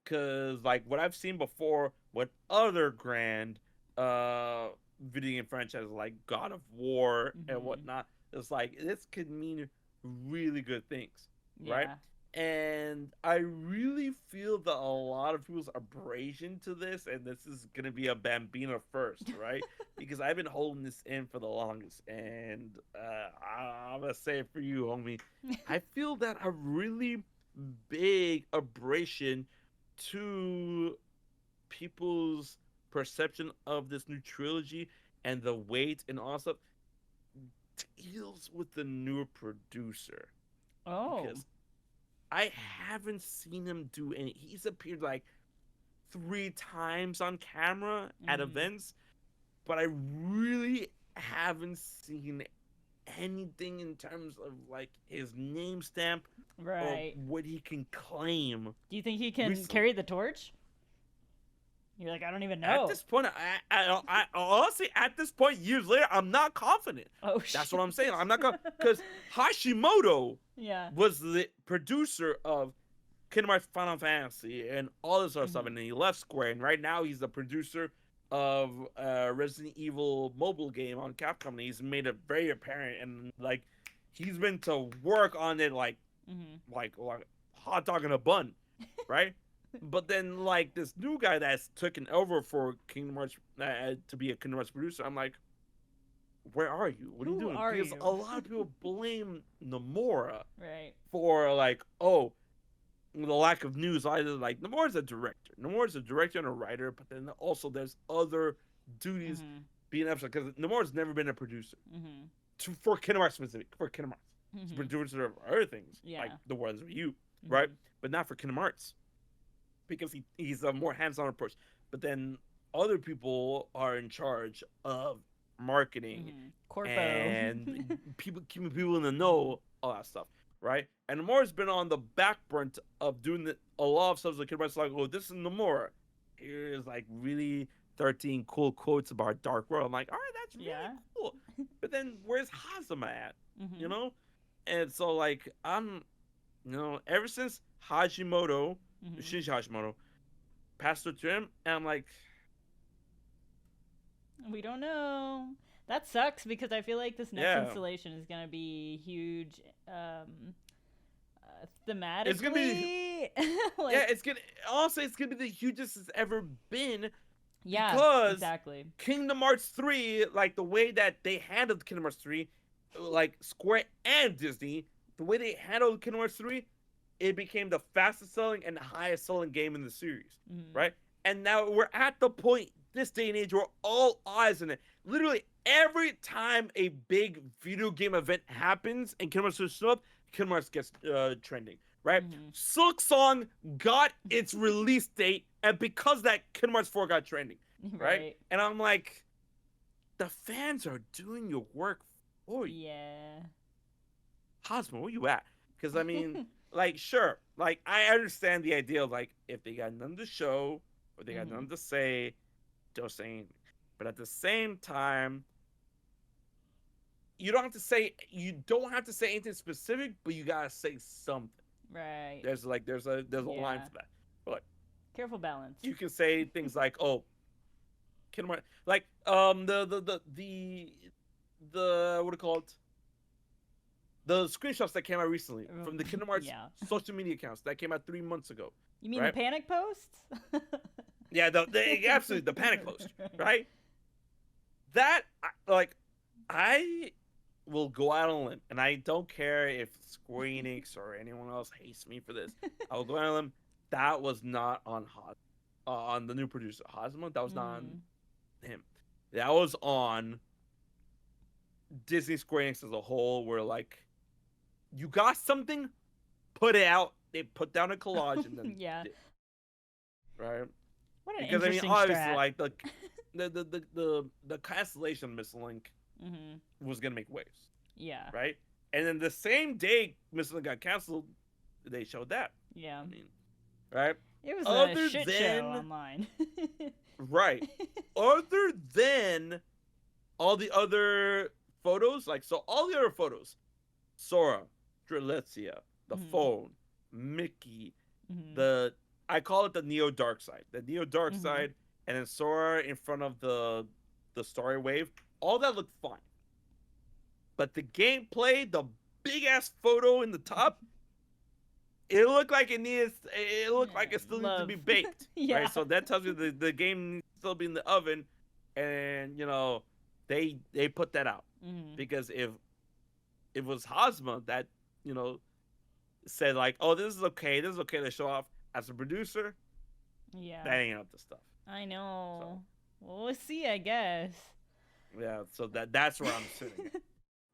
Because like what I've seen before with other grand video game franchises like God of War and whatnot, it's like this could mean really good things, right? And I really feel that a lot of people's abrasion to this, and this is gonna be a Bambina first, right? Because I've been holding this in for the longest, and I'm gonna say it for you, homie. I feel that a really big abrasion to people's perception of this new trilogy and the weight and all stuff deals with the newer producer. Because I haven't seen him do any. He's appeared like 3 times on camera at events, but I really haven't seen anything in terms of like his name stamp or what he can claim. Do you think he can carry the torch? You're like, I don't even know. At this point, I honestly, at this point, years later, I'm not confident. Oh, shit. That's what I'm saying. I'm not because Hashimoto was the producer of Kingdom Hearts, Final Fantasy, and all this other stuff, and then he left Square, and right now he's the producer of Resident Evil mobile game on Capcom. And he's made it very apparent, and like he's been to work on it like hot dog in a bun, right? But then, like, this new guy that's taken over for Kingdom Hearts to be a Kingdom Hearts producer, I'm like, where are you? What are you doing? Because a lot of people blame Nomura for, like, the lack of news. Either, like, Nomura's a director. Nomura's a director and a writer, but then also there's other duties being absent. Because Nomura's never been a producer. For Kingdom Hearts specific. For Kingdom Hearts. He's a producer of other things, like The Worlds of You, right? But not for Kingdom Hearts. Because he's a more hands-on approach. But then other people are in charge of marketing and people keeping people in the know, all that stuff, right? And Nomura's been on the back burner of doing a lot of stuff. Like everybody's like, "Oh, this is Nomura. Here's like really 13 cool quotes about Dark World." I'm like, "All right, that's really cool." But then where's Hazama at? You know? And so like ever since Hashimoto. Shinji Hashimoto passed it to him, and I'm like, we don't know. That sucks because I feel like this next installation is gonna be huge, thematically. It's gonna be, it's gonna be the hugest it's ever been, Yeah, because exactly. Kingdom Hearts 3, like the way that they handled Kingdom Hearts 3, like Square and Disney, the way they handled Kingdom Hearts 3, it became the fastest selling and highest selling game in the series, Mm. right? And now we're at the point this day and age where all eyes on it. Literally every time a big video game event happens and Kingdom Hearts shows up, Kingdom Hearts gets trending, right? Mm-hmm. Silk Song got its release date, and because that, Kingdom Hearts 4 got trending, right? Right. And I'm like, the fans are doing your work for you. Yeah. Hosmer, where you at? Because I mean, like, sure, like I understand the idea of like if they got nothing to show or they got Mhm. nothing to say, don't say anything. But at the same time, you don't have to say anything specific, but you gotta say something. Right. There's a line Yeah. for that. But Careful balance. you can say things like, "Oh, Kingdom Hearts," like the what do you call it? The screenshots that came out recently from the Kingdom Hearts Yeah. social media accounts that came out 3 months ago. You mean right? the panic posts? Yeah, absolutely the panic post, right? That like I will go out on a limb, and I don't care if Square Enix or anyone else hates me for this. I will go out on a limb. That was not on on the new producer Hosmo. That was not on him. That was on Disney Square Enix as a whole. Where like, you got something, put it out. They put down a collage and then Yeah. right. What an Because I mean, interesting obviously, strat. like the cancellation Miss Link Mhm. was gonna make waves, Yeah. right? And then the same day Miss Link got canceled, they showed that. Yeah. I mean, right? It was a Other shit show than online. right, other than all the other photos, like so, all the other photos, Sora, Strelitzia, the Mhm. phone, Mickey, Mhm. the I call it the Neo Dark Side. The Neo Dark Mhm. Side, and then Sora in front of the story wave. All that looked fine. But the gameplay, the big ass photo in the top, it looked like it looked like it still needs to Love. be baked. Yeah. Right? So that tells you the game needs to still be in the oven. And they put that out. Mhm. Because if it was Hosma that, you know, said like, oh, this is okay to show off as a producer, Yeah. that ain't up to stuff. I So know. Well, we'll see, I guess. yeah, so that's where I'm sitting at.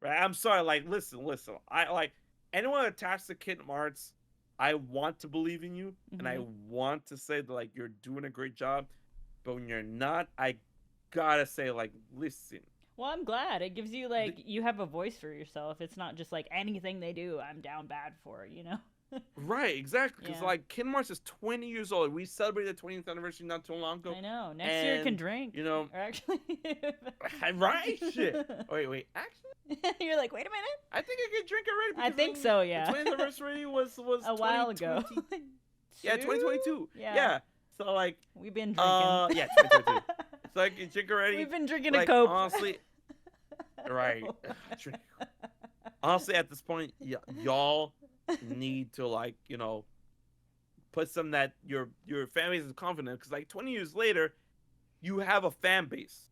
Right? I'm sorry, like listen. I like anyone attached to Kingdom Hearts, I want to believe in you and I Mhm. want to say that like you're doing a great job, but when you're not, I gotta say, like, listen. Well, I'm glad. It gives you you have a voice for yourself. It's not just like anything they do, I'm down bad for, you know? Right, exactly. Because Yeah. like Kingdom Hearts is 20 years old. We celebrated the 20th anniversary not too long ago. I know. Next year can And drink. you know, Or actually right? Shit. Wait. Actually, You're like, wait a minute. I think I can drink already I because think so, the yeah. 20th anniversary was A while ago. 2020. Yeah, 2022. Yeah. Yeah. So like, We've been drinking. yeah, 2022. So I can drink already. We've been drinking like, a cope. honestly, right. Honestly, at this point, y'all need to like, put some that your fan base is confident, because like 20 years later, you have a fan base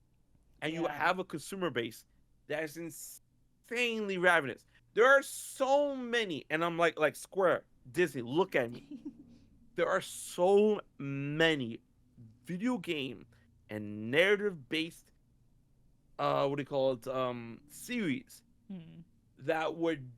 and you Yeah. have a consumer base that is insanely ravenous. There are so many, and I'm like Square, Disney, look at me. There are so many video game and narrative based what do you call it, series that would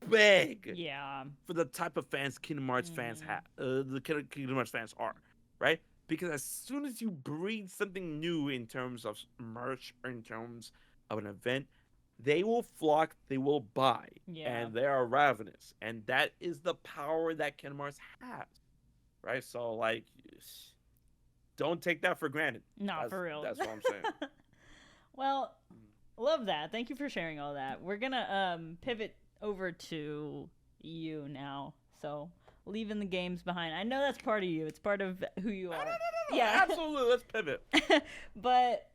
beg Yeah. for the type of fans Kingdom Hearts fans have, the Kingdom Hearts fans are, right? Because as soon as you breed something new in terms of merch or in terms of an event, they will flock, they will buy, Yeah. and they are ravenous, and that is the power that Kingdom Hearts has, right? So like, don't take that for granted. Not for real. That's what I'm saying. Well, love that. Thank you for sharing all that. We're gonna pivot over to you now. So leaving the games behind. I know that's part of you. It's part of who you are. No. Yeah. Absolutely. Let's pivot. But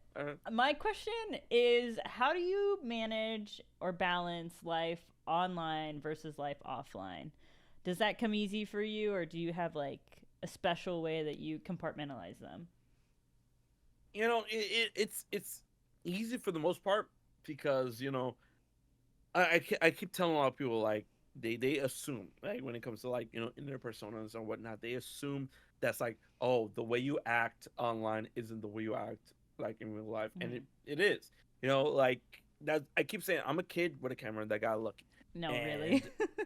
my question is, how do you manage or balance life online versus life offline? Does that come easy for you, or do you have like a special way that you compartmentalize them? it's easy for the most part because I keep telling a lot of people like they assume like when it comes to like in their personas and whatnot they assume that's like oh the way you act online isn't the way you act like in real life and Mm. it is like that I keep saying I'm a kid with a camera that got lucky No, really.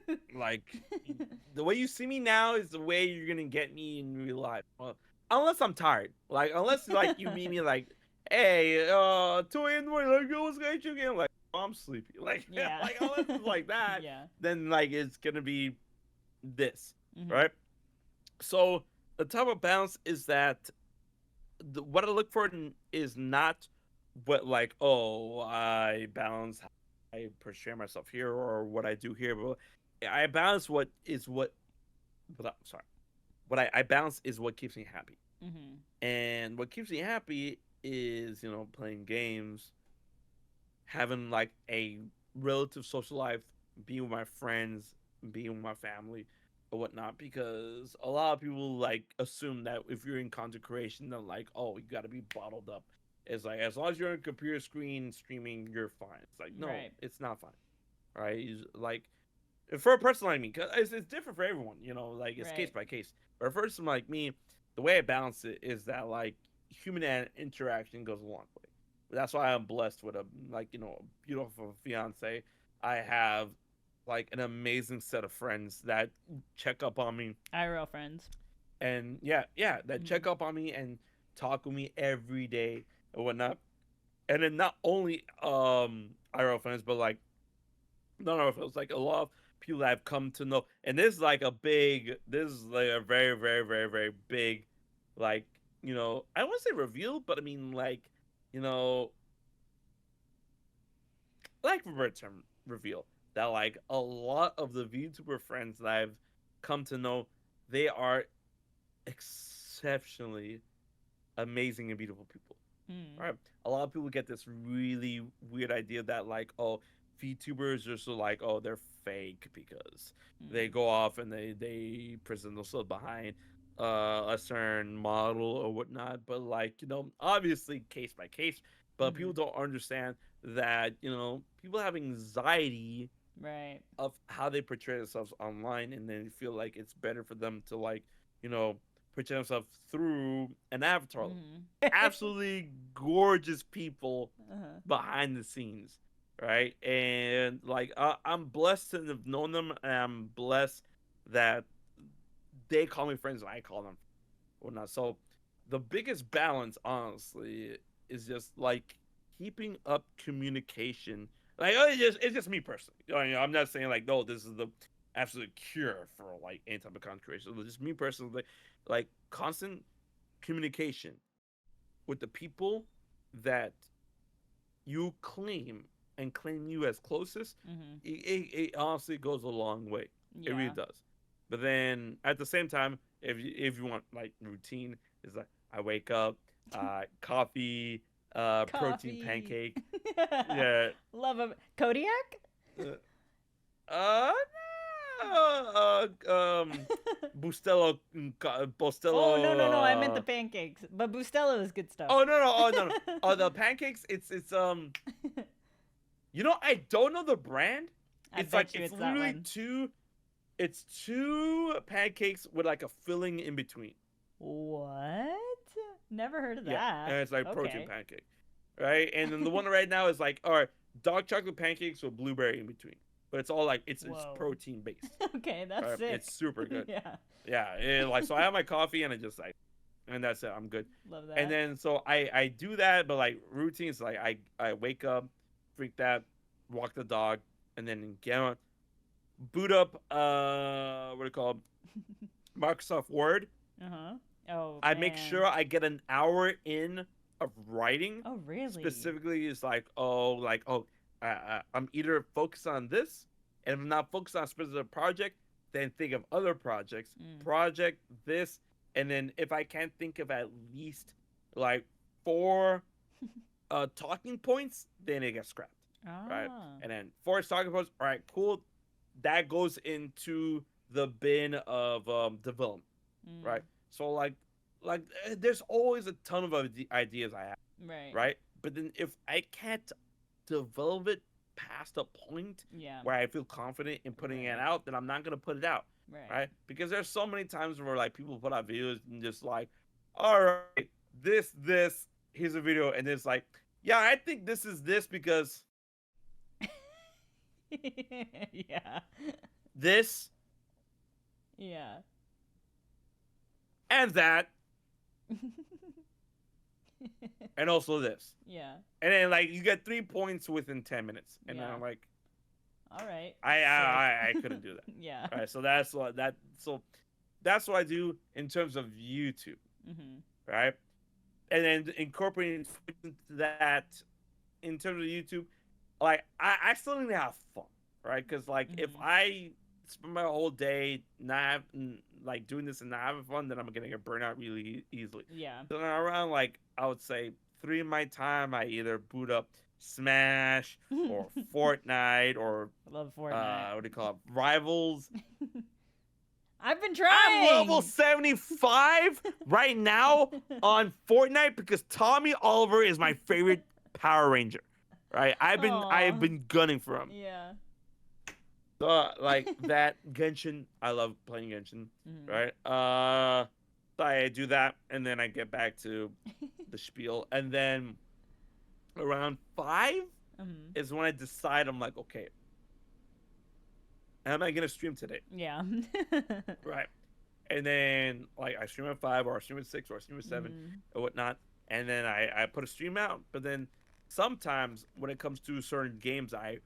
and like the way you see me now is the way you're gonna get me in real life. Well, unless I'm tired, like unless like you meet me like, hey, 2 a.m. in the morning, like, yo, what's going on again? Like, oh, I'm sleepy. Like, Yeah. like unless it's like that, Yeah. then like it's gonna be this, Hmm. right? So the type of balance is that what I look for is not what like oh I balance how I portray myself here or what I do here, but I balance sorry what I balance is what keeps me happy, Hmm. and what keeps me happy is playing games, having like a relative social life, being with my friends, being with my family, or whatnot. Because a lot of people like assume that if you're in content creation, then like, oh, you got to be bottled up. It's like as long as you're on a computer screen streaming, you're fine. It's like no, Right. it's not fine. Right? Like for a person like me, cause it's different for everyone. Like it's case Right. by case. But for a person like me, the way I balance it is that like human interaction goes a long way. That's why I'm blessed with a beautiful fiance. I have like an amazing set of friends that check up on me IRL friends. and yeah, that Hmm. check up on me and talk with me every day and whatnot. And then not only IRL friends, but like no, it feels like a lot of people that I've come to know, and this is like a very, very, very, very big, like I don't want to say reveal, but I mean like, you know, like for term reveal that like a lot of the VTuber friends that I've come to know, they are exceptionally amazing and beautiful people. Mm. Right. A lot of people get this really weird idea that like, oh, VTubers are so like, oh, they're fake because they Mm. go off and they present themselves behind a certain model or whatnot. But like, obviously case by case. But people Hmm. don't understand that, people have anxiety Right. of how they portray themselves online and then feel like it's better for them to like, you know, portray themselves through an avatar. Hmm. Absolutely gorgeous people Uh-huh. behind the scenes, right? And like I'm blessed to have known them, and I'm blessed that they call me friends and I call them whatnot. So the biggest balance, honestly, is just like keeping up communication. Like it's just me personally. I'm not saying like no, this is the absolute cure for like any type of content creation. It's just me personally, like constant communication with the people that you claim and claim you as closest, Hmm. it honestly goes a long way. It really Yeah. does. But then at the same time, if you want like routine, is like I wake up, coffee, protein Coffee. pancake, yeah, Love a Kodiak. uh, uh, Bustelo, Oh, no, no, no! I meant Bustelo. the pancakes, but Bustelo is good stuff. Oh no no oh no no oh the pancakes I don't know the brand. I It's like bet you it's it's that literally one. two pancakes with like a filling in between. What? Never heard of Yeah, and that. it's like protein Okay. pancake, right? And then the one right now is like all right, dark chocolate pancakes with blueberry in between, but it's all like it's Whoa. protein based. Okay, All that's right, it's sick. super good. Yeah, Yeah, like so I have my coffee and I just like and that's it. I'm good. love And that. then so I do that, but like routines like I wake up, freak that, walk the dog, and then get on, boot up what do you call it? Microsoft Word. Uh-huh. Oh I make sure man. I get an hour in of writing. Oh really? Specifically, is like I'm either focused on this, and if I'm not focused on a specific project, then think of other projects. Mm. Project this, and then if I can't think of at least like four talking points, then it gets scrapped, right? Ah. And then four talking points, all right, cool. That goes into the bin of development, Mm. right? So like like there's always a ton of ideas I have, Right. right? But then if I can't develop it past a point Yeah. where I feel confident in putting it Right. out, then I'm not gonna put it out, Right. right? Because there's so many times where like people put out videos and just like, all right, this, here's a video, and it's like, yeah, I think this is this because Yeah. this Yeah. and that and also this. Yeah. And then like you get 3 points within 10 minutes. And then Yeah. I'm like, All right. I Sick. couldn't do that. Yeah. All right. So that's what I do in terms of YouTube. Mhm. Right. And then incorporating that in terms of YouTube, like I still need to have fun. Right. Because like if Mhm. I spend my whole day not like doing this and not having fun, then I'm gonna get burnt out really easily. Yeah. So then around like I would say 3 of my time, I either boot up Smash or Fortnite or I love Fortnite. what do you call it, Rivals. I've been I'm level trying. 75 right now on Fortnite because Tommy Oliver is my favorite Power Ranger. Right, I've Aw. been gunning for him. Yeah. So like that Genshin, I love playing Genshin. Mhm. Right, so I do that and then I get back to the spiel, and then around 5 Mhm. is when I decide I'm like, okay, am I gonna stream today? Yeah. Right. And then like I stream at 5 or I stream at 6 or I stream at 7 Mhm. or whatnot. And then I put a stream out. But then sometimes when it comes to certain games I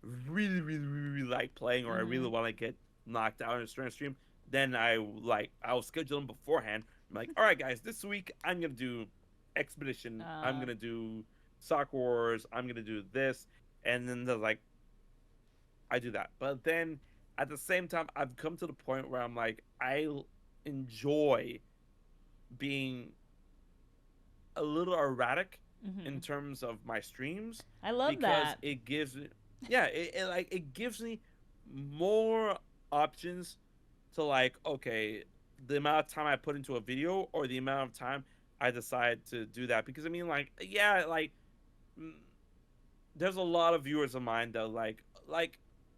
really like playing or I really Mhm. want to get knocked out in a certain stream, then I'll schedule them beforehand. I'm like, all right guys, this week I'm gonna do Expedition, I'm Uh, gonna do Soccer Wars, I'm gonna do this, and then they're like, I do that. But then at the same time, I've come to the point where I'm like, enjoy being a little erratic in mhm. terms of my streams I love because that. it gives me, yeah, it gives me more options to like, okay, the amount of time I put into a video or the amount of time I decide to do that. Because I mean, like, yeah, like mm, there's a lot of viewers of mine that like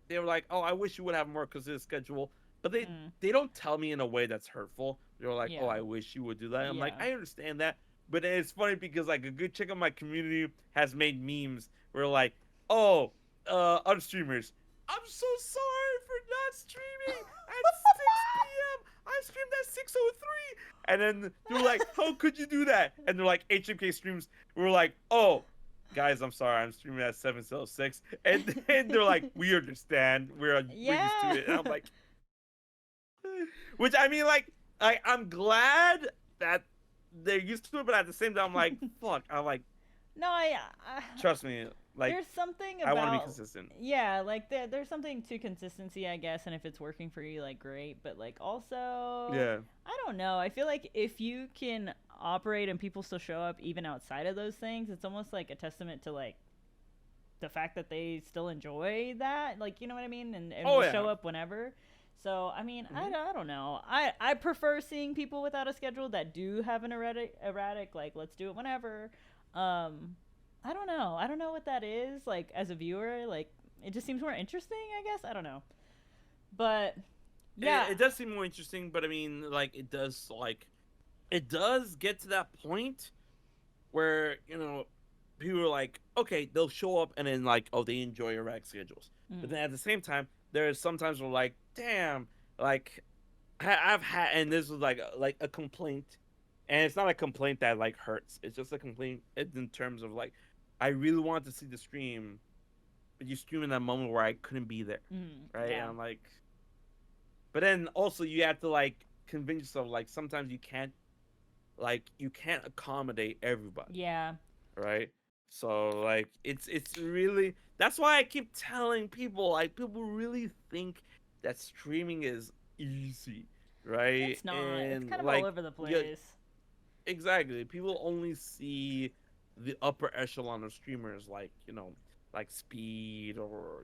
they were like, oh, I wish you would have more because of the schedule, but Mm. they don't tell me in a way that's hurtful. They're like, oh, Yeah. I wish you would do that. I'm like, Yeah. I understand that, but it's funny because like a good chick of my community has made memes where like, oh, other streamers, I'm so sorry for not streaming at 6 p.m. I streamed at 6:03, and then they're like, how could you do that? And they're like, HMK streams. We're like, oh, guys, I'm sorry, I'm streaming at 7:06, and then they're like, we understand, we're used to Yeah. it, and I'm like, which I mean, like, I'm glad that they're used to it, but at the same time, I'm like, fuck, I'm like, No, I trust me, like, there's something I want to be about consistent. yeah, like there's something to consistency, I guess, and if it's working for you, like great. But like also, Yeah, I don't know. I feel like if you can operate and people still show up even outside of those things, it's almost like a testament to like the fact that they still enjoy that, like you know what I mean, and oh will show yeah, up whenever. So I mean, hmm I don't know. I prefer seeing people without a schedule that do have an erratic like let's do it whenever. Um, I don't know. I don't know what that is like as a viewer. Like it just seems more interesting. I guess I don't know. But yeah. it does seem more interesting, but I mean, like, it does get to that point where people are like, okay, they'll show up and then like, oh, they enjoy erratic schedules, but Mm, then at the same time, there's sometimes we're like, damn, like I've had, and this was like a complaint, and it's not a complaint that like hurts. It's just a complaint in terms of like, I really want to see the stream, but you stream in that moment where I couldn't be there, right? And yeah. I'm like, but then also you have to like convince yourself like sometimes you can't accommodate everybody, Yeah. right? So like it's really, that's why I keep telling people, like, people really think that streaming is easy, right? It's not. It's And kind of all like, over the yeah, place. exactly. People only see the upper echelon of streamers, like like Speed or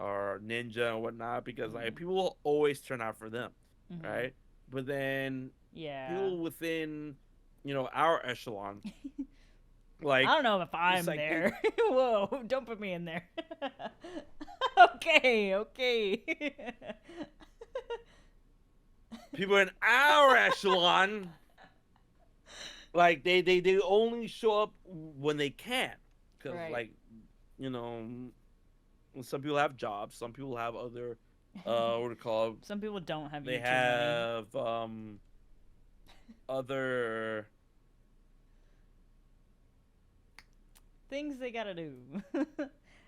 Ninja and whatnot, because like Mm, people will always turn out for them, mm-hmm. right? But then Yeah. people within, our echelon, I like don't know if it's I'm like there. Whoa, don't put me in there. Okay, okay. people in our echelon, like they only show up when they can, because Right. like you know some people have jobs, some people have other what do you call it? Some people don't have They YouTube money. have other Things they gotta do.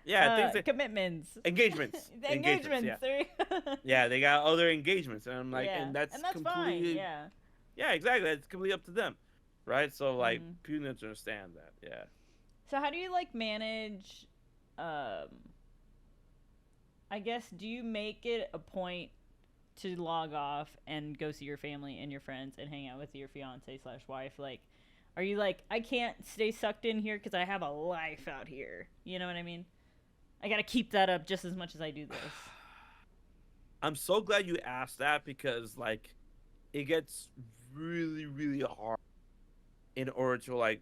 yeah things that Commitments. engagements, Engagements. yeah. There you go. Yeah, they got other engagements, and I'm like, Yeah, and that's and that's fine. completely, Yeah. yeah, exactly, it's completely up to them, right? So like Hmm. people need to understand that. Yeah. So how do you like manage? Um, I guess do you make it a point to log off and go see your family and your friends and hang out with your fiance slash wife? Like, are you like, I can't stay sucked in here because I have a life out here? You know what I mean? I gotta keep that up just as much as I do this. I'm so glad you asked that, because like it gets really really hard in order to like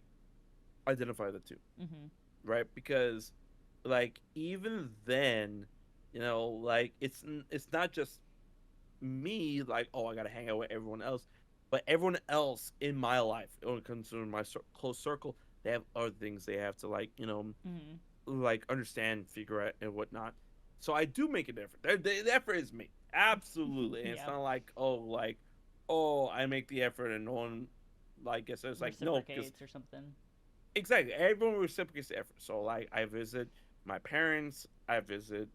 identify the two, Mm-hmm. right? Because like even then, like it's not just me, like, oh, I gotta hang out with everyone else, but everyone else in my life, or consider my close circle, they have other things they have to like, Mm-hmm. like understand, figure out, and whatnot. So I do make an effort. The effort is me, absolutely, and it's Yeah. not like, oh, I make the effort and no one, like, guess it's like, no, because Reciprocates or something. exactly, everyone reciprocates the effort. So like I visit my parents, I visit,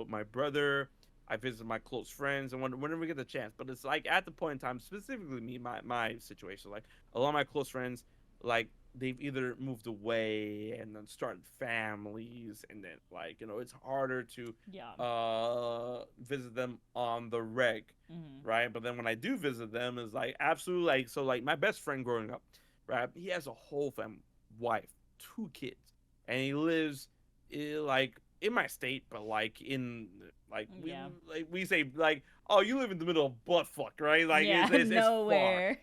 my brother, I visit my close friends, and whenever we get the chance. But it's like at the point in time, specifically me, my situation, like a lot of my close friends, like they've either moved away and then started families, and then like it's harder to Yeah. visit them on the reg, Mm-hmm. right? But then when I do visit them, it's like absolutely, like, so like my best friend growing up, right? He has a whole family, wife, 2 kids, and he lives like in my state, but like in like we Yeah. like we say like, oh, you live in the middle of buttfuck, right? Like Yeah. it's far, Nowhere.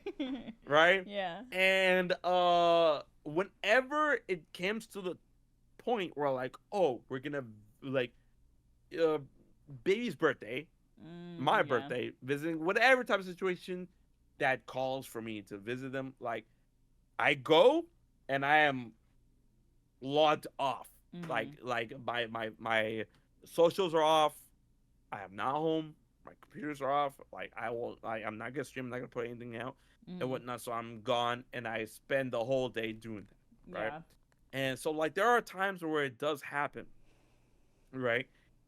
right? Yeah. And whenever it comes to the point where like, oh, we're gonna like uh baby's birthday, my Yeah. birthday, visiting, whatever type of situation that calls for me to visit them, like I go and I am logged off. Mm-hmm. Like my socials are off. I am not home. My computers are off. Like I'm not gonna stream. I'm not gonna put anything out and Mm-hmm. whatnot. So I'm gone, and I spend the whole day doing that, right? Yeah. And so like there are times where it does happen, right?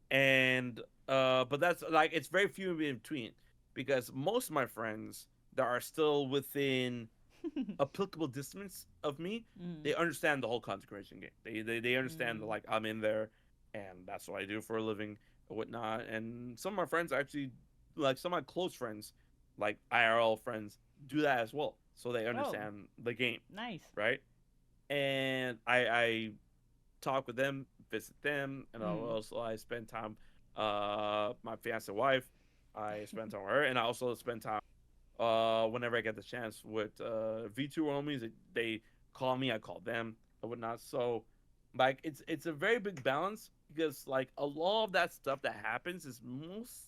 And but that's like it's very few in between, because most of my friends that are still within applicable distance of me, Mm-hmm. they understand the whole content creation game. They understand that Mm-hmm. like I'm in there, and that's what I do for a living or whatnot. And some of my friends actually, like some of my close friends, like IRL friends, do that as well. So they Oh, understand the game, nice. right? And I talk with them, visit them, and Mm. also I spend time, my fiance wife, I spend time with her, and I also spend time whenever I get the chance with V2 homies. They call me, I call them, and whatnot. So like it's a very big balance, because like a lot of that stuff that happens is mostly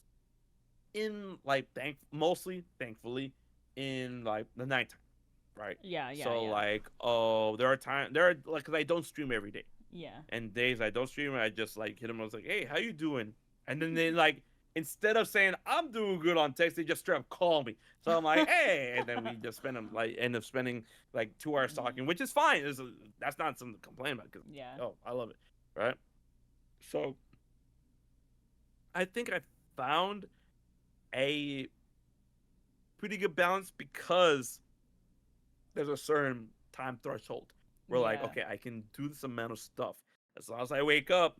thankfully in like the nighttime, right? Yeah, yeah, So yeah. like there are like, 'cause I don't stream every day, Yeah. and days I don't stream, I just like hit them. I was like, hey, how you doing? And then they like, instead of saying I'm doing good on text, they just straight up call me. So I'm like, hey, and then we just end up spending like 2 hours talking, Mm. which is fine. That's not something to complain about, because Yeah. oh, I love it, right? So I think I found a pretty good balance, because there's a certain time threshold where like, Yeah. okay, I can do this amount of stuff as long as I wake up.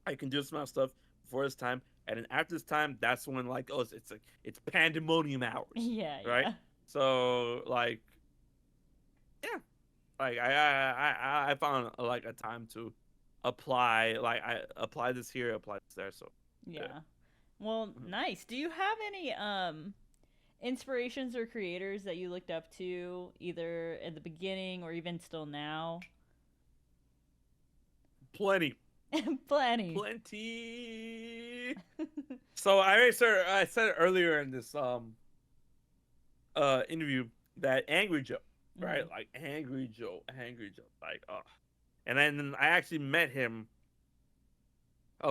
I can do this amount of stuff before this time, and then after this time, that's when like, oh, it's like it's pandemonium hours, Yeah, right? yeah. So like, yeah, like I found like a time to apply, like I apply this here, apply this there. So good. Yeah. Well, Mhm. nice. Do you have any inspirations or creators that you looked up to, either in the beginning or even still now? Plenty. Plenty. Plenty. So I said earlier in this interview that Angry Joe, right? Mhm. Like Angry Joe, like and then I actually met him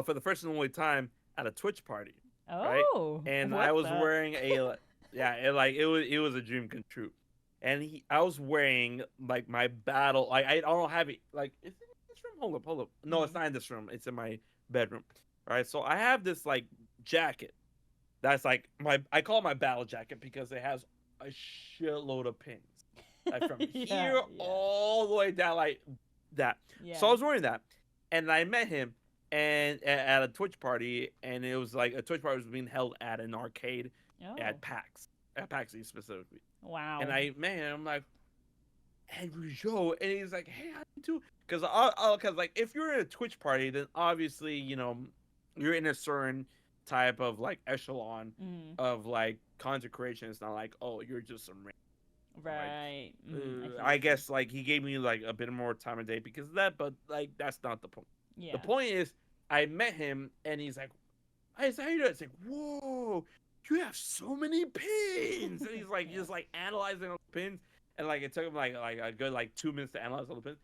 for the first and only time at a Twitch party, right? Oh, And I what was the? wearing a yeah, it was a dream come true. And I was wearing like my battle, like I don't have it, like is it in this room? Hold up. No, it's Mhm. not in this room. It's in my bedroom. All right, so I have this like jacket that's like I call it my battle jacket because it has a shitload of pins, like from Yeah, here yeah, all the way down, like that. So I yeah. was wearing that, and I met him and at a Twitch party, and it was like a Twitch party was being held at an arcade Oh, at PAX East specifically. And wow. I met him. I'm like, Angry Joe, and he's like, "Hey, how you do?" Because like if you're in a Twitch party, then obviously you're in a certain type of like echelon Mhm. of like content creation. It's not like, oh, you're just some like Right. Mhm. I see. I guess like he gave me like a bit more time of day because of that, but like that's not the point. The Yeah. point is I met him and he's like, "Hey, so how you doing?" It's like, "Whoa, you have so many pins," and he's like Yeah. just like analyzing all the pins, and like it took him like a good like 2 minutes to analyze all the pins,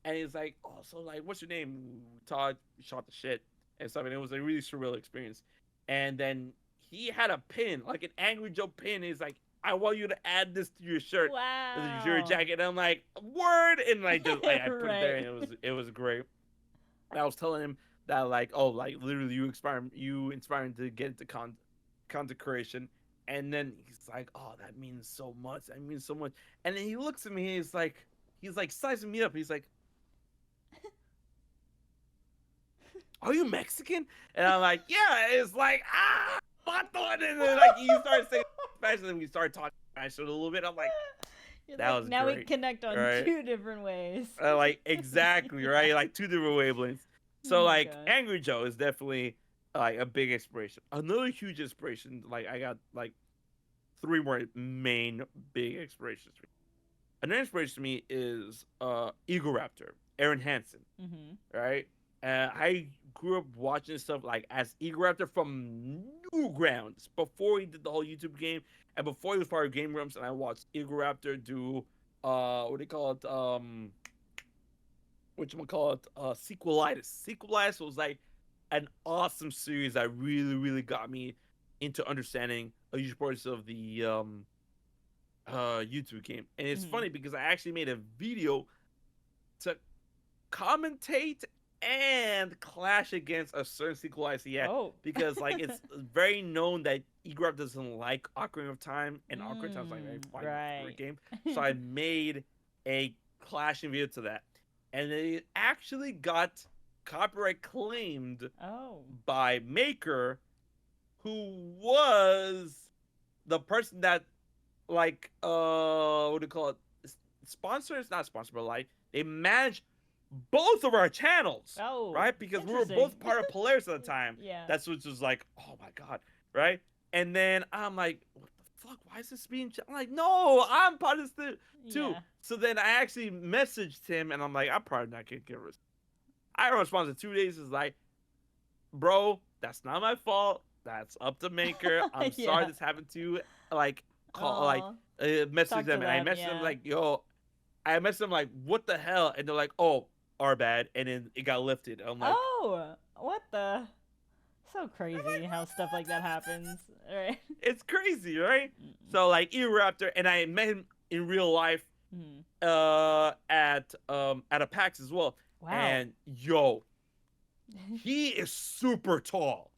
and he's like, "Oh, so like what's your name?" Todd shot the shit and stuff, and it was a really surreal experience. And then he had a pin, like an Angry Joe pin. He's like, "I want you to add this to your shirt, your Wow. jacket." And I'm like, "Word!" And like just like I put it there, Right. and it was great. And I was telling him that like, oh, like literally you inspire him to get into content creation. And then he's like, "Oh, that means so much. That means so much." And then he looks at me. He's like sizing me up. He's like, "Are you Mexican?" And I'm like, "Yeah." It's like, vato. And then like he started saying Spanish, and then we started talking Spanish a little bit. I'm like, You're that like, was now we great, connect on right? two different ways. Like exactly, Yeah. right? Like two different wavelengths. Oh So my like god. Angry Joe is definitely like a big inspiration. Another huge inspiration, like I got like three more main big inspirations. Another inspiration to me is Eagle Raptor, Aaron Hansen, Mhm. right? I grew up watching stuff like as Eagle Raptor from Newgrounds before he did the whole YouTube game and before he was part of Game Grumps, and I watched Eagle Raptor do what do you call it? Whatchamacallit, Sequelitis. Sequelitis was like an awesome series that really, really got me into understanding a huge parts of the YouTube game. And it's Mhm. funny because I actually made a video to commentate and clash against a certain Sequelitis he had Oh. because like it's very known that Egrap doesn't like Ocarina of Time, and Ocarina of Time is like very fine for a Right. game. So I made a clashing video to that, and it actually got copyright claimed Oh. by Maker, who was the person that like what do you call it? Sponsors, not sponsor, but like they manage both of our channels, Oh. right? Because we were Interesting. both part of Polaris at the time. Yeah. That's what was like, oh my god, right? And then I'm like, what the fuck? Why is this being? I'm like, no, I'm part of this too. Yeah. So then I actually messaged him, and I'm like, I'm probably not gonna get this. I responded in 2 days. Is like, bro, that's not my fault. That's up to Maker. I'm sorry Yeah. this happened to you. Like, call like Oh. message Talk to them, and I them. messaged them Yeah. like, yo, I messaged them like, what the hell? And they're like, oh, our bad. And then it got lifted. I'm like, Oh. What the? So I'm crazy like, how stuff like that happens. Right. it's crazy, right? Mm-mm. So like Raptor, and I met him in real life Mhm. at a PAX as well. Wow. And yo, he is super tall.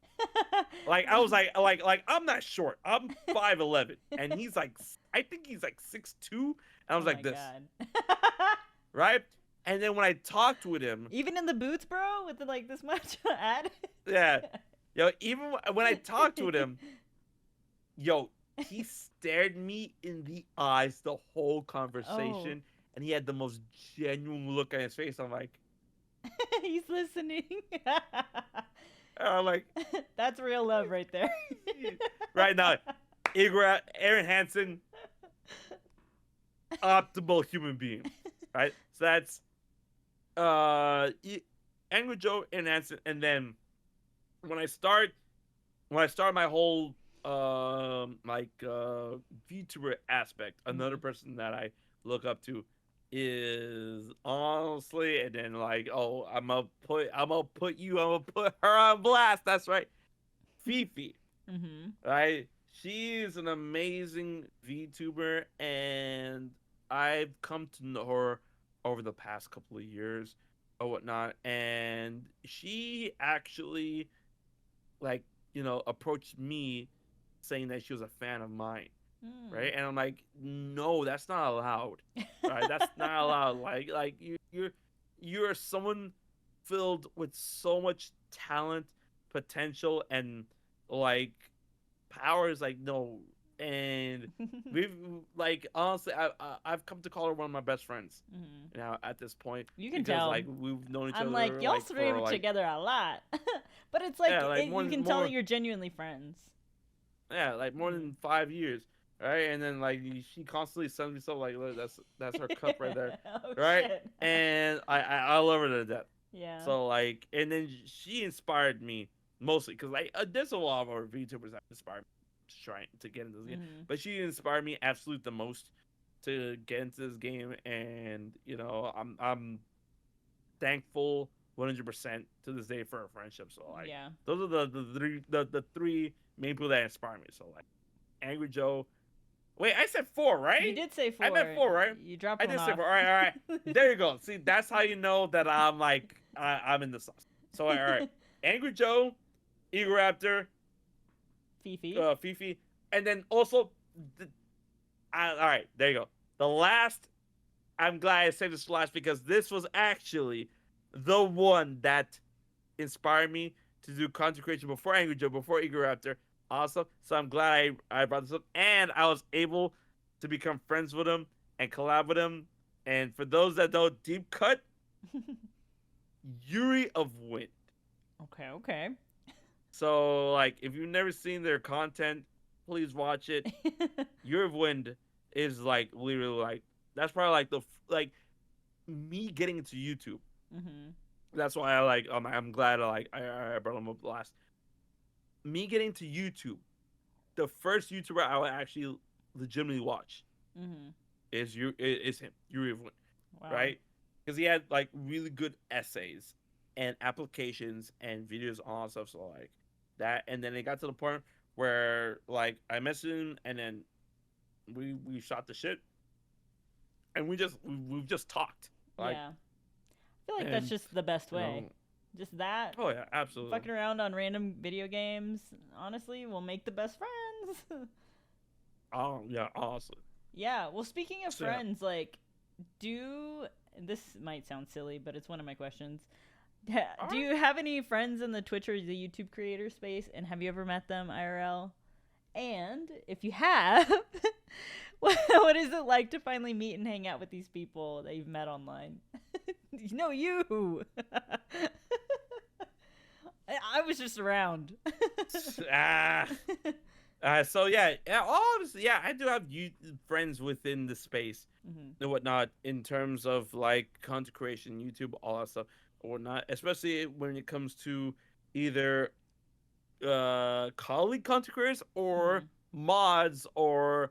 Like I was like I'm not short. I'm 5'11", and he's like I think he's like 6'2", and I Oh was my like this, god. right? And then when I talked with him, Even in the boots, bro, with like this much ad. yeah, yo, even when I talked with him, yo, he stared me in the eyes the whole Oh. conversation, and he had the most genuine look on his face. I'm like, He's listening. I'm like, That's real love right there. right now, Aaron Hansen, optimal human being, right? So that's Angry Joe, Aaron Hansen, and then when I start my whole VTuber aspect, another person that I look up to is honestly, and then like, oh, I'm gonna put her on blast. That's right, Fifi. Mm-hmm. Right, she's an amazing VTuber, and I've come to know her over the past couple of years or whatnot, and she actually like approached me saying that she was a fan of mine, Mm. right? And I'm like, no, that's not allowed, right? That's not allowed. Like you're someone filled with so much talent, potential, and like powers. Like no, and we've like honestly, I've come to call her one of my best friends Mm-hmm. now at this point You can because tell. like we've known each I'm like, other y'all like for stream like together a lot. But it's like, yeah like you can tell that you're genuinely friends. yeah, like more than 5 years, right? And then like she constantly sends me stuff like, look, that's her cup right there, Oh, right? shit. And I love her to death. Yeah. So like, and then she inspired me mostly because like there's a lot of our VTubers that inspired me to try to get into this game, Mm-hmm. but she inspired me absolutely the most to get into this game, and I'm thankful 100% to this day for our friendship. So like, Yeah. those are the three main people that inspire me. So like, Angry Joe. Wait, I said four, You right? did say I 4. meant four, right? You dropped I one did say off. four. All right. There you go. See, that's how you know that I'm like I'm in the sauce. So all right, Angry Joe, Eagle Raptor, Fifi. Fifi, and then also, all right, there you go. The last. I'm glad I saved this for last because this was actually the one that inspired me to do content creation before Angry Joe, before Eagle Raptor. Awesome. So I'm glad I brought this up. And I was able to become friends with him and collab with him. And for those that don't, Deep Cut, Yuri of Wind. Okay, okay. So, like, if you've never seen their content, please watch it. Yuri of Wind is, like, literally, like, that's probably, like, like, me getting into YouTube. Mm-hmm. That's why I'm glad I brought him up last. Me getting to YouTube, the first YouTuber I would actually legitimately watch Mm-hmm. is him, Yuri of Wind, Wow. right? Because he had like really good essays and applications and videos on all that stuff. So like that, and then it got to the point where like I messaged him, and then we shot the shit, and we've just talked. Like, Yeah. I feel like that's just the best you way. know, Just that. oh yeah, absolutely. Fucking around on random video games, honestly, will make the best friends. Oh yeah, honestly. Yeah. Well, speaking of So, yeah. friends, like, this might sound silly, but it's one of my questions. All Do right. you have any friends in the Twitch or the YouTube creator space, and have you ever met them IRL? And if you have, what is it like to finally meet and hang out with these people that you've met online? No, you. I was just around. ah. So yeah, obviously, yeah, I do have friends within the space Mm-hmm. and whatnot in terms of like content creation, YouTube, all that stuff or whatnot. Especially when it comes to either colleague content creators or Mm-hmm. mods or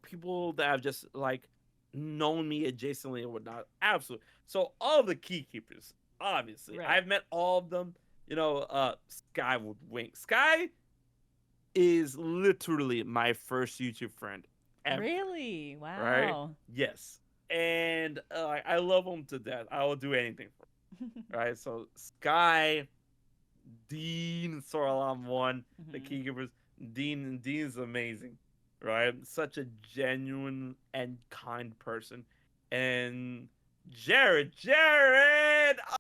people that have just like known me adjacently or whatnot. Absolutely. So all the key keepers, obviously, Right. I've met all of them. Sky would wink. Sky is literally my first YouTube friend ever. Really? Right? Wow. Yes. And I love him to death. I will do anything for him. Right? So Sky, Dean, Soralam one, the Mm-hmm. keykeepers. Dean is amazing. Right? Such a genuine and kind person. And Jared,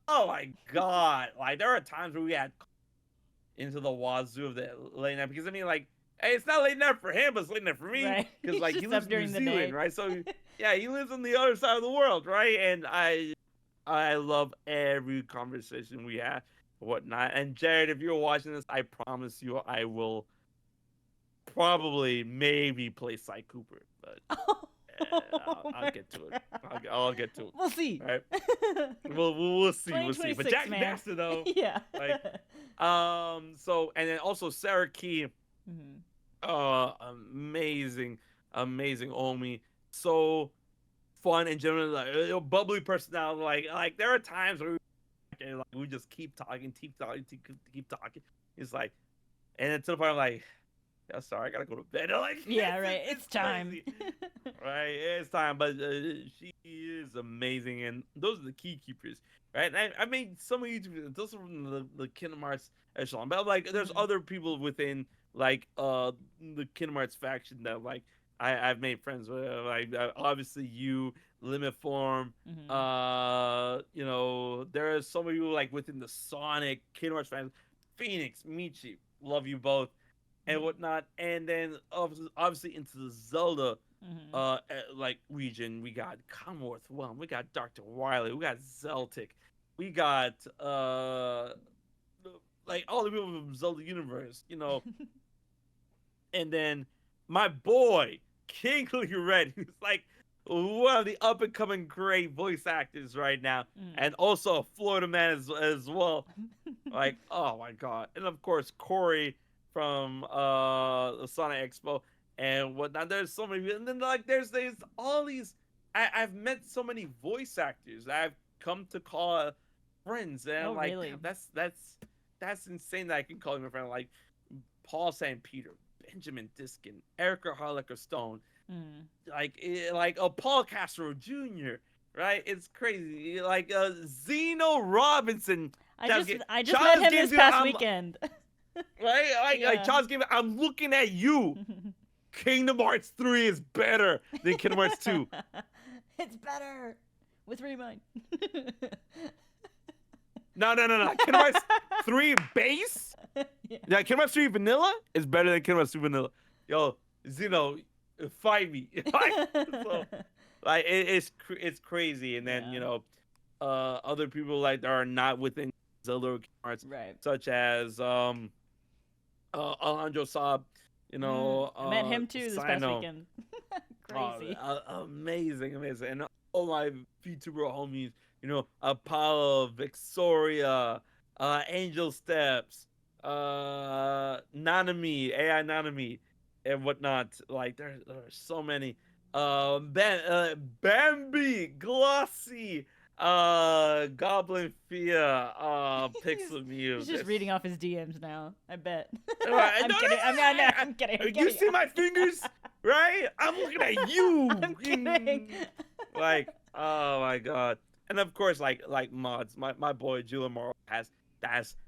oh my god. Like there are times where we had into the wazoo of the late night because I mean like hey, it's not late night for him, but it's late night for me Right. because like Just he lives up in New during the Zealand, day. right? So yeah, he lives on the other side of the world, right? And I love every conversation we have, whatnot. And Jared, if you're watching this, I promise you, probably maybe play Cy Cooper, but Oh I'll my get to it. God. I'll get to it. We'll see. All right. We'll see. We'll see. But 2026, Jackie man. Baxter though, Yeah. like so and then also Sarah Key, Mhm. amazing, amazing Omi. So fun and generally like bubbly personality. Like there are times where we just keep talking, keep talking. It's like, and then to the point I'm like, yeah, sorry, I gotta go to bed. Like, Yeah, right. it's It's time. crazy. Right, it's time. But she is amazing, and those are the key keepers, right? And I made some of YouTube. Those are from the Kingdom Hearts echelon, but like, there's Mhm. other people within like the Kingdom Hearts faction that like I've made friends with. Like obviously you, Limit Form. Mhm. You know, there are so many people like within the Sonic Kingdom Hearts fans. Phoenix, Michi, love you both and Mhm. whatnot. And then obviously into the Zelda Mhm. like region, we got Commonwealth One, we got Dr. Wily, we got Zeltic, we got like all the people from Zelda universe, you know. And then my boy Kingly Red, who's like one of the up and coming great voice actors right now, Mhm. and also a Florida man as well. Like, oh my god. And of course Corey from the Sonic Expo and whatnot. There's so many, and then like there's all these I've met so many voice actors I've come to call friends, and Oh, I'm like, really? damn, that's insane that I can call him a friend. Like Paul St. Peter, Benjamin Diskin, Erica Harlecker Stone, Mhm. like a Paul Castro Jr. Right? It's crazy. Like Zeno Robinson. I just met Child's him Game, this dude. past I'm weekend. right. Like Yeah. Child's Game. I'm looking at you. Kingdom Hearts 3 is better than Kingdom Hearts 2. It's better with Remind. No. Kingdom Hearts 3 base. Yeah. Yeah, Kingdom Hearts 3 vanilla is better than Kingdom Hearts 2 vanilla. Yo, Zeno, fight me. So like it's crazy. And then Yeah. you know, other people like that are not within Zelda or Kingdom Hearts, Right. such as Alejandro Saab, you know, I met him too this past Sino. weekend. Oh, Crazy. amazing, and all my VTuber homies, you know, Apollo, Vixoria, Angel Steps, Nanami, AI Nanami, and whatnot. Like there are so many. Bambi, Glossy, Goblin Fia, he's, Pixel Mew. he's just reading off his DMs now. I bet. No, I'm no, kidding. I'm kidding. I'm you kidding. see my fingers, right? I'm looking at you. I'm kidding. Like, oh my god. And of course, like mods, my boy Julian Morrow has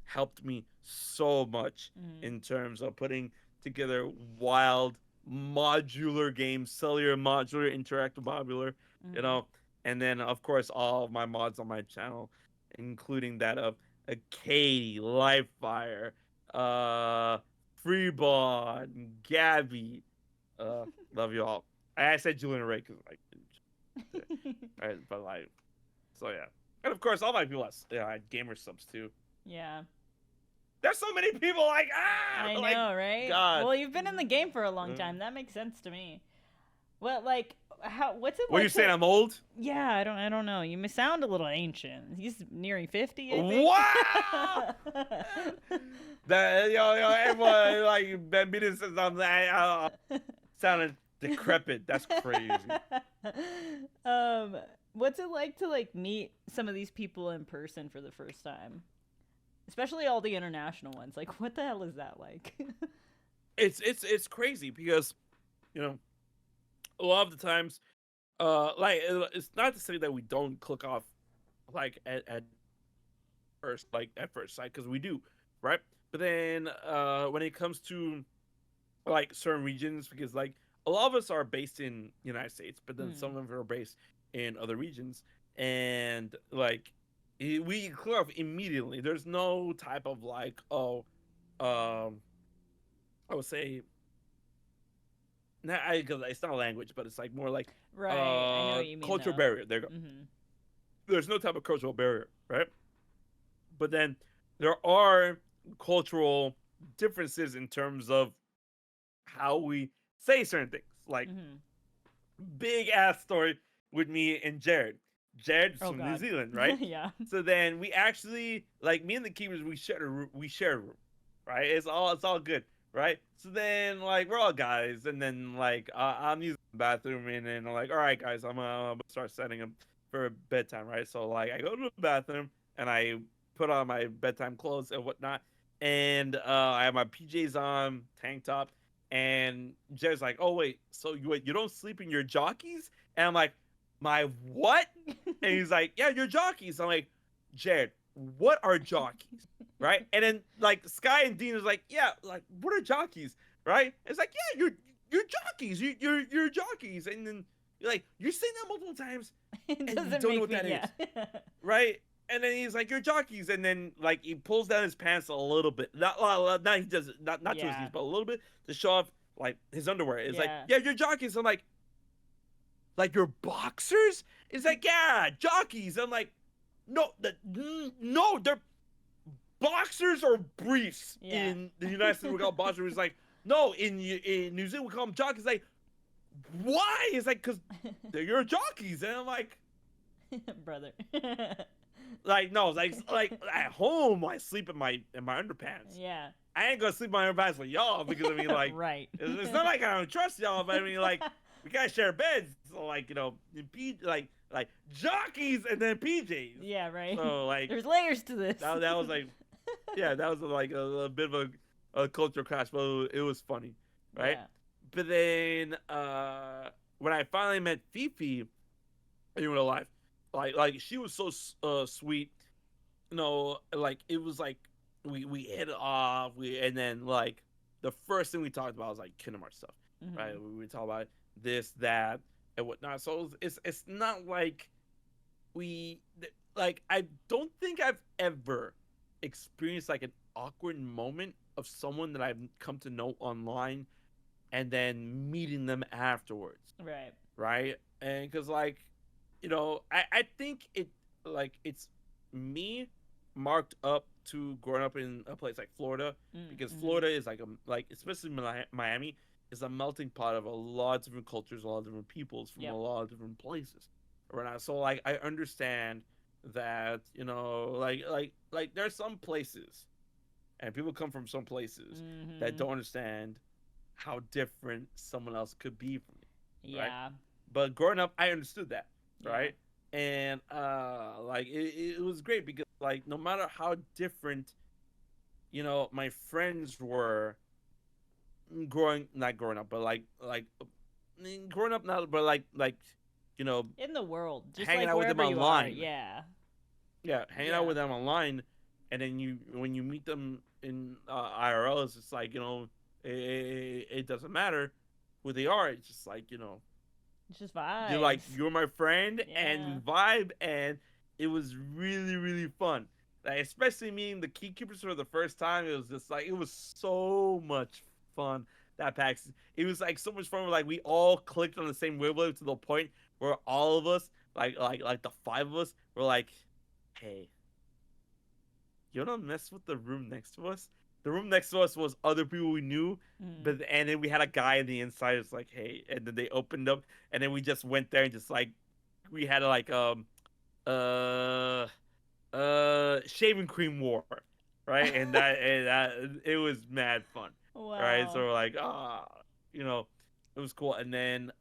helped me so much Mhm. in terms of putting together wild modular games, cellular modular, interactive modular, you Mhm. know. And then of course all of my mods on my channel, including that of Katie, Livefire, Freebond, Gabby. Love you all. I said Julian Ray because like, right, but like, so yeah, and of course all my people had gamer subs too. Yeah. There's so many people like I like know, right? God. Well, you've been in the game for a long Uh, time. That makes sense to me. Well, like, what's it what are you like saying? to? I'm old? Yeah, I don't know. You sound a little ancient. He's nearing 50, I think. Wow. That yo everyone like Bambina says I'm sounding decrepit. That's crazy. um, what's it like to like meet some of these people in person for the first time? Especially all the international ones. Like, what the hell is that like? It's crazy because you know a lot of the times like it's not to say that we don't click off like at first sight because we do, right? But then when it comes to like certain regions, because like a lot of us are based in United States, but then some Mm, of them are based in other regions, and like we clear off immediately. There's no type of like um I would say not because it's not a language, but it's like more like right. I know what you mean, cultural though. barrier. There you go. Mm-hmm. There's no type of cultural barrier, right? But then there are cultural differences in terms of how we say certain things. Like Mm-hmm. big ass story with me and Jared. Jared's Oh from New God. Zealand, right? Yeah. So then we actually like me and the keepers we share a room, right? It's all good, right? So then like we're all guys, and then like I'm using the bathroom, and then I'm like, all right guys, I'm gonna start setting them for bedtime, right? So like I go to the bathroom and I put on my bedtime clothes and whatnot, and I have my PJs on, tank top, and Jared's like, "Oh wait, so you don't sleep in your jockeys?" And I'm like, "My what?" And he's like, "Yeah, your jockeys." I'm like, "Jared, what are jockeys?" Right? And then like Sky and Dean is like, "Yeah, like what are jockeys?" Right? It's like, "Yeah, you're jockeys. You're jockeys." And then you're like, "You're saying that multiple times, It and you doesn't don't know make what me. that Yeah. is." Right? And then he's like, "You're jockeys," and then like he pulls down his pants a little bit. Not he does it, not to his Yeah. knees, but a little bit to show off like his underwear. It's like, Yeah. "Yeah, you're jockeys." I'm like you're boxers? It's like, "Yeah, jockeys." I'm like, "No, no, they're boxers or briefs Yeah. in the United States. We call boxers." It's like, "No, in New Zealand we call them jockeys." Like, why? It's like, "Cause you're jockeys," and I'm Brother. like no, like at home I sleep in my underpants. Yeah. I ain't gonna sleep in my underpants with y'all because I mean like Right. it's not like I don't trust y'all, but I mean like we gotta share beds, so like like jockeys and then PJs. Yeah, right. So like There's layers to this. that was like yeah, that was like a bit of a cultural clash, but it was funny, right? Yeah. But then when I finally met Fifi in real life, like she was so sweet, like it was like we hit it off, and then like the first thing we talked about was like Kingdom Hearts stuff, right? Mm-hmm. We talk about this, that, and whatnot. So it's not like like I don't think I've ever experienced like an awkward moment of someone that I've come to know online and then meeting them afterwards, Right. right? And because like I think it's me marked up to growing up in a place like Florida, because Mm-hmm. Florida is like especially Miami is a melting pot of a lot of different cultures, a lot of different peoples from a Yep. lot of different places. Right? So like I understand that like there's some places and people come from some places that Mm-hmm. don't understand how different someone else could be from me, right? Yeah. But growing up, I understood that, Yeah. right? And like it was great because like no matter how different my friends were not growing up, but growing up now, but you know In the world, just hanging like out with them wherever you are. online, Yeah. yeah, hanging out Yeah. with them online, and then when you meet them in IRL, it's just like it doesn't matter who they are. It's just like It's just you're like vibes. you're my friend, and we Yeah. vibe, and it was really really fun. Like, especially meeting the key keepers for the first time, it was just like it was so much fun. That PAX, it was like so much fun. Where, like we all clicked on the same wavelength to the point where all of us, like the five of us, were like, "Hey, you don't mess with the room next to us." The room next to us was other people we knew, Mm. but and then we had a guy on the inside. It's like, "Hey," and then they opened up, and then we just went there and just like we had like uh shaving cream war, right? And that it was mad fun, right? So Wow. we're like, you know, it was cool. And then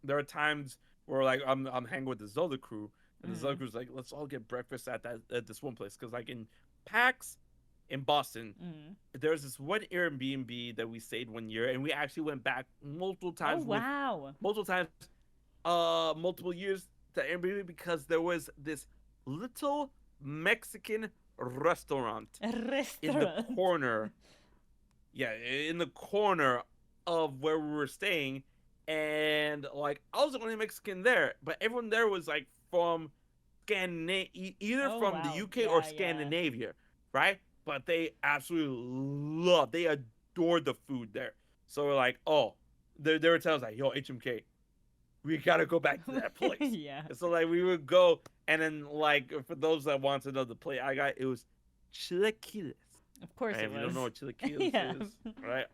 there are times where like I'm hanging with the Zelda crew, and the Zelda Mm. crew's like, let's all get breakfast at this one place, because like in PAX in Boston, Mm. there's this one Airbnb that we stayed one year, and we actually went back multiple Oh times wow. multiple times, multiple years to Airbnb, because there was this little Mexican restaurant A in the restaurant. corner, yeah, in the corner of where we were staying, and like I was the only Mexican there, but everyone there was like from either Oh from the wow. UK or Yeah, yeah. Scandinavia, right? But they absolutely they adored the food there. So we're like, oh, they were telling us like, yo, HMK, we gotta go back to that place. Yeah. And so like we would go, and then like for those that want to know the plate I got, it was chilaquiles. Of course Right? it If you don't know was. what chilaquiles is, right?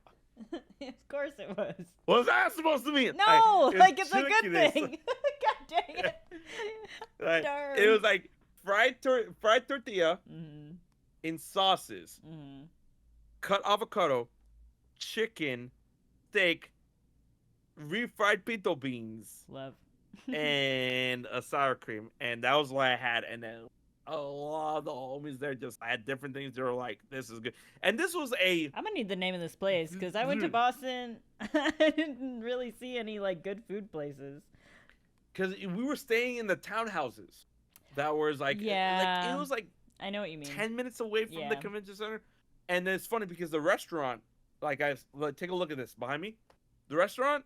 Of course it was. What's that supposed to mean? No, like it's a good chilaquiles. thing. God dang it. Right? It Darn. was like fried tortilla Mm-hmm. in sauces, Mm-hmm. cut avocado, chicken, steak, refried pinto beans, Love. and a sour cream, and that was what I had. And then a lot of the homies there just had different things. They were like, "This is good," and this was a I'm gonna need the name of this place because I went to Boston. I didn't really see any like good food places. because we were staying in the townhouses that was like Yeah, it was like I know what you mean. 10 minutes away from the Yeah. convention center. And it's funny because the restaurant, take a look at this behind me. The restaurant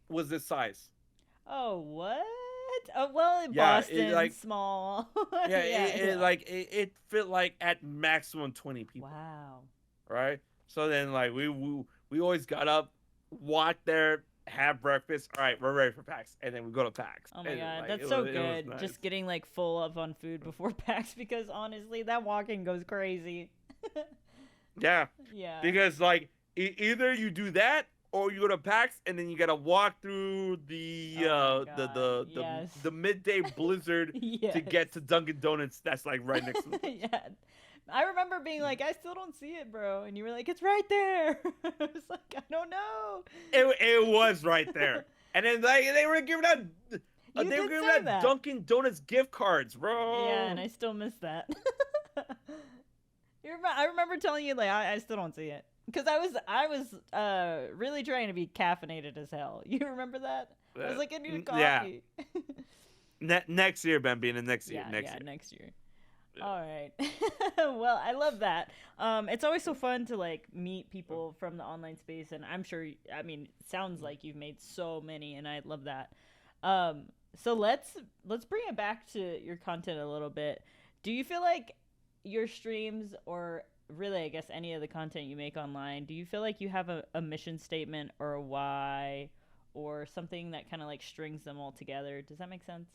was this size. Oh, what? Oh, well, in Yeah, Boston, small. Yeah, Yeah. it fit like at maximum 20 people. Wow. Right? So then like we always got up, walked there, have breakfast. All right, we're ready for PAX, and then we go to PAX. Oh my And, god, like, that's it so was good. nice. Just getting like full up on food before PAX because honestly, that walking goes crazy. Yeah, Yeah. because like either you do that or you go to PAX and then you gotta walk through the Oh my God, yes. the midday blizzard Yes. to get to Dunkin' Donuts. That's like right next to the place. Yeah. I remember being like, I still don't see it, bro. And you were like, it's right there. I was like, I don't know. It was right there, and then like they were giving out. You They were did giving say out that. Dunkin' Donuts gift cards, bro. Yeah, and I still miss that. I remember telling you like I still don't see it because I was really trying to be caffeinated as hell. You remember that? I was like, I need coffee. Yeah. Next year, Bambina. Next year. Yeah, next yeah, year. next year. Yeah. All right. Well, I love that. It's always so fun to like meet people from the online space, and I'm sure. I mean, it sounds like you've made so many, and I love that. So let's bring it back to your content a little bit. Do you feel like your streams, or really, I guess, any of the content you make online, do you feel like you have a mission statement or a why, or something that kind of like strings them all together? Does that make sense?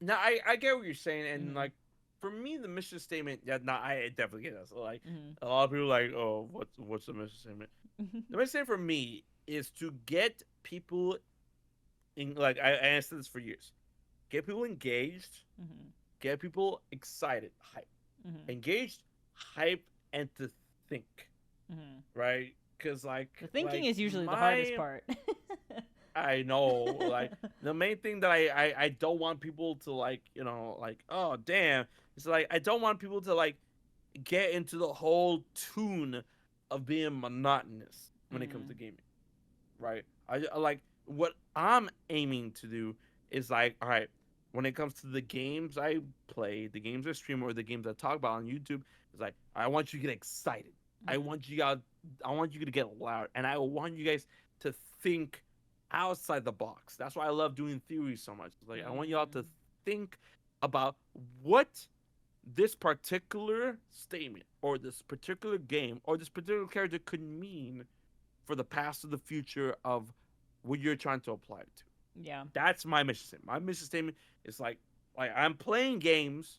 No, I get what you're saying, and Mhm. like for me, the mission statement. Yeah, no, I definitely get that. So like Mhm. a lot of people are like, oh, what's the mission statement? The mission statement for me is to get people in. Like I answered this for years. Get people engaged. Mhm. Get people excited, hype, Mhm. engaged, hype, and to think. Mhm. Right? Because like The thinking like is usually the hardest my part. I know, like the main thing that I don't want people to like, like, oh damn, it's like I don't want people to like get into the whole tune of being monotonous when it comes to gaming, right? I like what I'm aiming to do is like, all right, when it comes to the games I play, the games I stream, or the games I talk about on YouTube, it's like I want you to get excited. I Mhm. want you to get loud, and I want you guys to think outside the box. That's why I love doing theories so much. Like I want y'all to think about what this particular statement or this particular game or this particular character could mean for the past or the future of what you're trying to apply it to. Yeah. That's my mission statement. My mission statement is like I'm playing games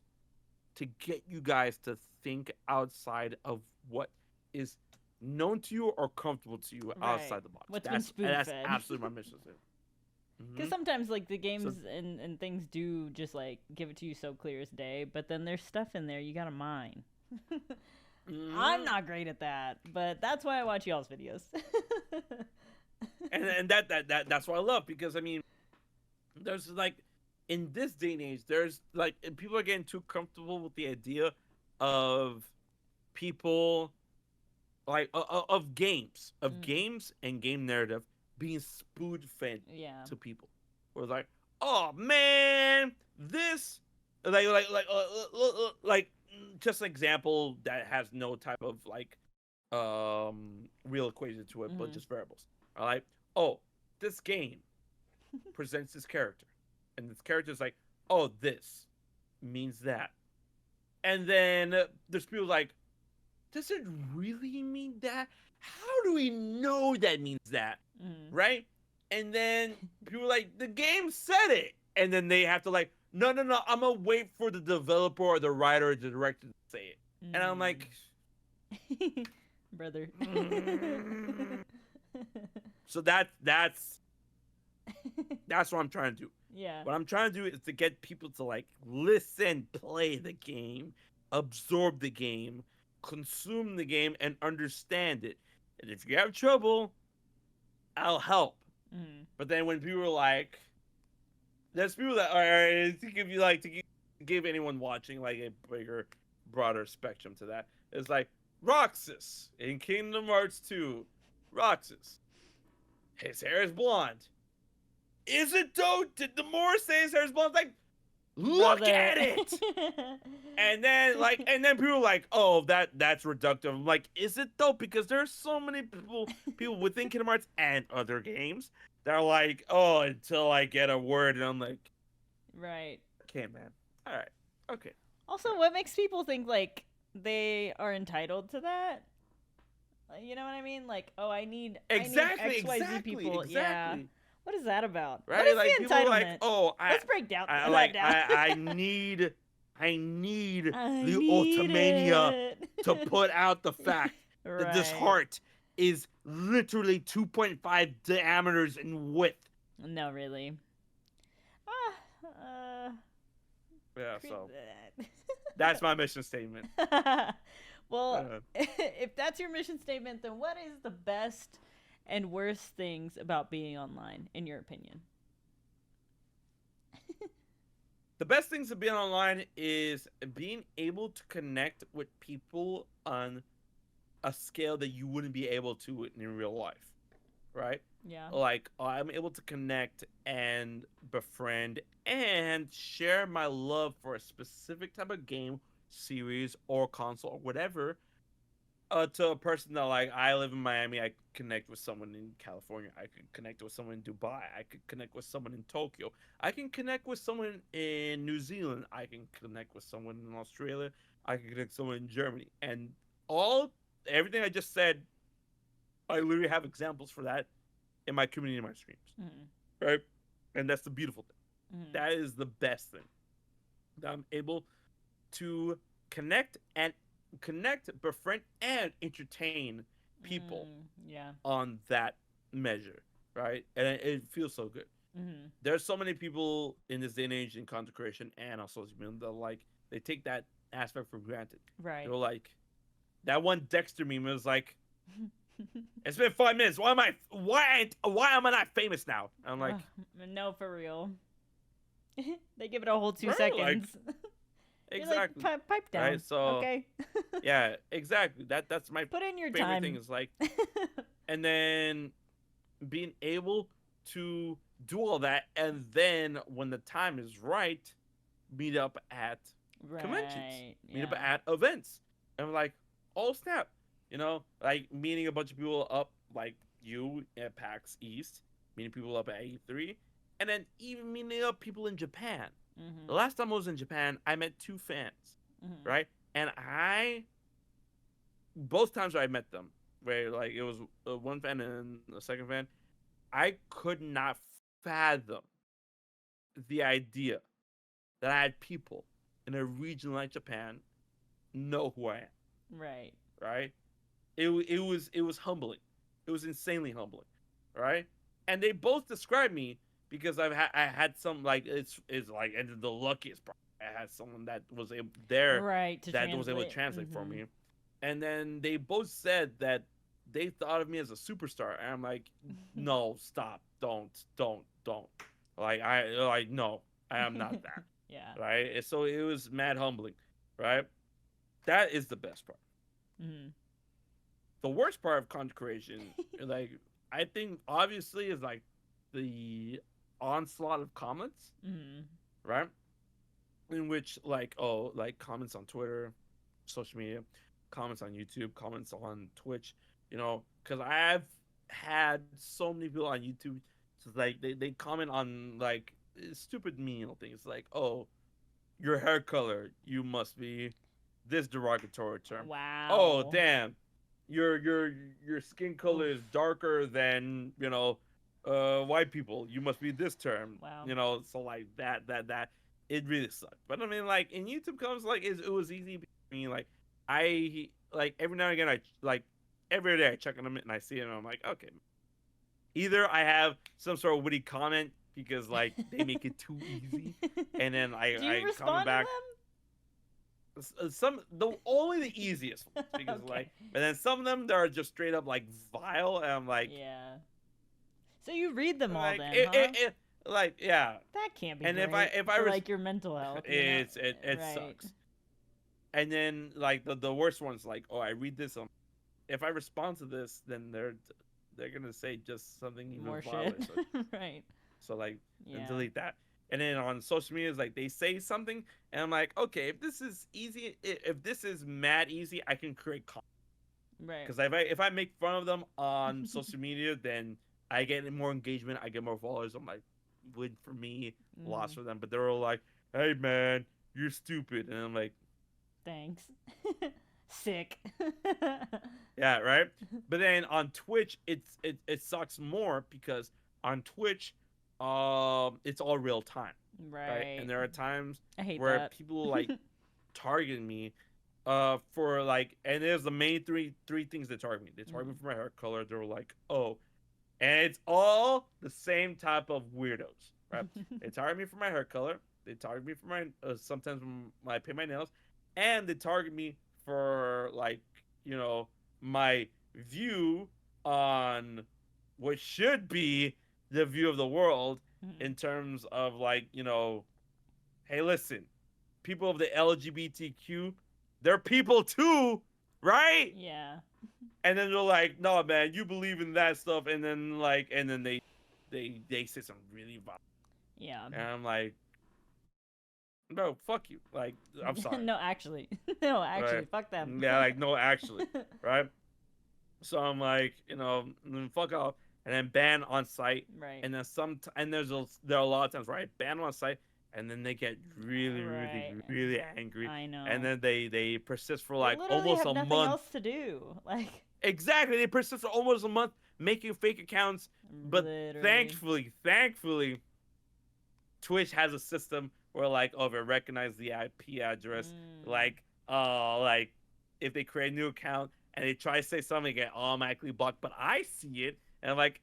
to get you guys to think outside of what is known to you or comfortable to you Right. outside the box. What's been That's spoon-fed. absolutely my mission statement. Because sometimes like the games So- and things do just like give it to you so clear as day, but then there's stuff in there you gotta mine. I'm not great at that, but that's why I watch y'all's videos. and that's what I love, because I mean, there's like in this day and age, there's like people are getting too comfortable with the idea of people like of games, games and game narrative being spoon fed Yeah. to people. Where it's like, oh man, this like just an example that has no type of like real equation to it, but just variables. All right. Oh, this game presents this character, and this character is like, oh, this means that, and then there's people like, does it really mean that? How do we know that means that? Right? And then people are like, the game said it, and then they have to like, no, I'm gonna wait for the developer or the writer or the director to say it. And I'm like, Brother. mm. So that's what I'm trying to do. Yeah. What I'm trying to do is to get people to like listen, play the game, absorb the game, consume the game, and understand it. And if you have trouble, I'll help. Mm. But then when people are like, there's people that are to give you like to give anyone watching like a bigger, broader spectrum to that. It's like Roxas in Kingdom Hearts 2. Roxas, his hair is blonde. Is it though? Did the Morris say his hair is blonde? Like, look Brother. at it. And then people are like, oh, that's reductive. I'm like, is it though? Because there's so many people within Kingdom Hearts and other games that are like, oh, until I get a word, and I'm like, Right. okay, man, all right, okay. Also, what makes people think like they are entitled to that? You know what I mean? Like, oh, I need Exactly, XYZ people. Yeah. exactly. What is that about? Right? What is Like the people are like, entitlement? oh, Let's break down I that like, down. I need I the need Ultimania it. to put out the fact that this Right. heart is literally 2.5 diameters in width. No, really. Ah, Yeah, cre- so that's my mission statement. well, if that's your mission statement, then what is the best and worst things about being online, in your opinion? The best things of being online is being able to connect with people on a scale that you wouldn't be able to in real life, right? Yeah. Like I'm able to connect and befriend and share my love for a specific type of game, series, or console or whatever to a person that like I live in Miami, I connect with someone in California, I could connect with someone in Dubai, I could connect with someone in Tokyo, I can connect with someone in New Zealand, I can connect with someone in Australia, I can connect with someone in Germany, and all everything I just said, I literally have examples for that in my community in my streams, right? And that's the beautiful thing. That is the best thing that I'm able to connect, befriend, and entertain people Yeah. on that measure, right? And it feels so good. There's so many people in this day and age in content creation and on social media that like they take that aspect for granted. Right. They're like, that one Dexter meme was like, it's been 5 minutes. Why am I not famous now? I'm like, no, for real. They give it a whole 2 right, seconds. like, exactly. Like, pipe down. Right, so okay. yeah, exactly. That's my Put in your favorite time. thing is like, and then being able to do all that, and then when the time is right, meet up at conventions, meet up at events, and I'm like, oh snap, like meeting a bunch of people up, like you at PAX East, meeting people up at E3, and then even meeting up people in Japan. The last time I was in Japan, I met 2 fans, right? And both times I met them, where like it was one fan and the second fan, I could not fathom the idea that I had people in a region like Japan know who I am. Right. Right? It was humbling. It was insanely humbling, right? And they both described me because I had some like it's like and the luckiest part. I had someone that was able was able to translate for me, and then they both said that they thought of me as a superstar, and I'm like, no, stop, don't. Like no, I am not that. Yeah. Right. And so it was mad humbling, right? That is the best part. The worst part of content creation, like I think, obviously, is like the onslaught of comments, right? In which like comments on Twitter, social media, comments on YouTube, comments on Twitch, because I've had so many people on YouTube, so like they comment on like stupid menial things like, oh, your hair color, you must be this derogatory term. Wow. Oh damn, your skin color is darker than white people. You must be this term. Wow. So like that it really sucked. But I mean, like in YouTube comments, like it was easy. I mean, like I like every now and again I like every day I check on them and I see it and I'm like, okay, either I have some sort of witty comment because like they make it too easy, and then Do you I comment respond to back some the only the easiest ones them? because Okay. like, but then some of them that are just straight up like vile, and I'm Yeah. So you read them all like then, huh? like yeah, That can't be and great if I for like your mental health, you know? it Right. sucks, and then like the worst ones like, oh, I read this, if I respond to this, then they're gonna say just something even More viler, shit. so Right. like and Yeah. delete that. And then on social media, it's like they say something, and I'm like, okay, if this is easy, if this is mad easy, I can create content. Right. Because if I make fun of them on social media, then I get more engagement, I get more followers. I'm like, win for me, loss Mm, for them. But they're all like, hey man, you're stupid, and I'm like, thanks. Sick. yeah, right. But then on Twitch, it sucks more because on Twitch, it's all real time, right? And Right. there are times I hate where that. people like target me, for like, and there's the main three things they target me. They target me Mm. for my hair color. They're like, oh, and it's all the same type of weirdos, right? They target me for my hair color. They target me for my sometimes when I paint my nails, and they target me for like, you know, my view on what should be the view of the world Mm. in terms of like, hey, listen, people of the LGBTQ, they're people too, right? Yeah. And then they're like, no, man, you believe in that stuff, and then like, and then they say some really violent, Yeah. and I'm like, no, fuck you, like, I'm sorry, No, actually. No, right? actually, fuck them. Yeah, like, no, actually, right? So I'm like, fuck off, and then ban on site, Right. and then and there are a lot of times where I ban on site, and then they get really, really, Right. really angry, I and know. then they persist for They like literally almost have a nothing month. else to do. Like, Exactly, they persist for almost a month making fake accounts, but literally. thankfully, Twitch has a system where like, oh, if it recognizes the IP address, Mm. like, like if they create a new account and they try to say something, they get automatically blocked. But I see it, and I'm like,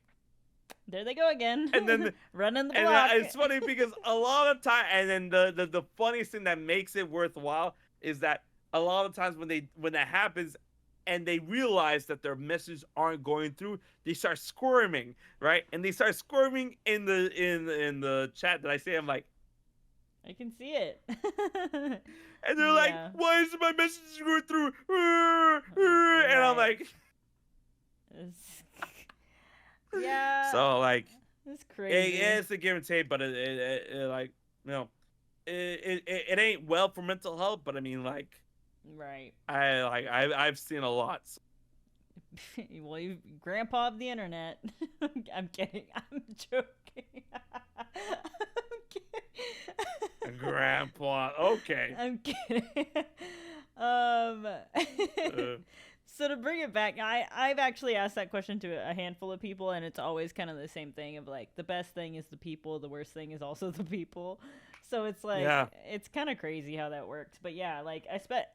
There they go again. and then Running the and block. it's funny because a lot of time, and then the funniest thing that makes it worthwhile is that a lot of times when that happens, and they realize that their messages aren't going through, they start squirming, right? And they start squirming in the chat that I say. I'm like, I can see it. and they're like, Yeah. why isn't my message going through? And I'm Right. like, It's- yeah. so like, It's crazy. it's a give and take, but it like, you know, it ain't well for mental health, but I mean, like, Right. I've seen a lot. So. Well, you grandpa of the internet. I'm kidding. I'm joking. I'm kidding. Grandpa, okay. I'm kidding. Um, Uh, so to bring it back, I've actually asked that question to a handful of people, and it's always kind of the same thing of like the best thing is the people, the worst thing is also the people. So it's like yeah, it's kind of crazy how that works. But yeah, like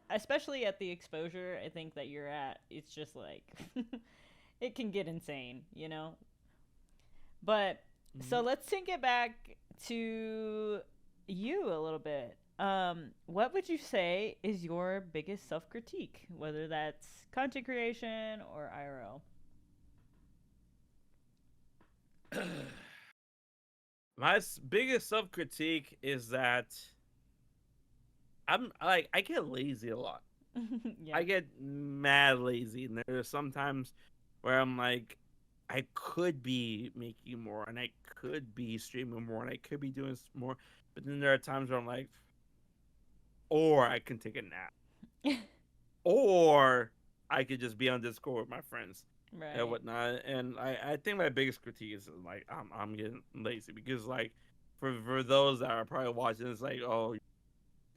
especially at the exposure I think that you're at, it's just like it can get insane, you know. But so Mhm. let's take it back to you a little bit. What would you say is your biggest self critique, whether that's content creation or IRL? my biggest self critique is that I'm like, I get lazy a lot. Yeah. I get mad lazy, and there's sometimes where I'm like, I could be making more, and I could be streaming more, and I could be doing more. But then there are times where I'm like, or I can take a nap, or I could just be on Discord with my friends and Right. whatnot. And I think my biggest critique is like, I'm getting lazy because like, for those that are probably watching, it's like, oh,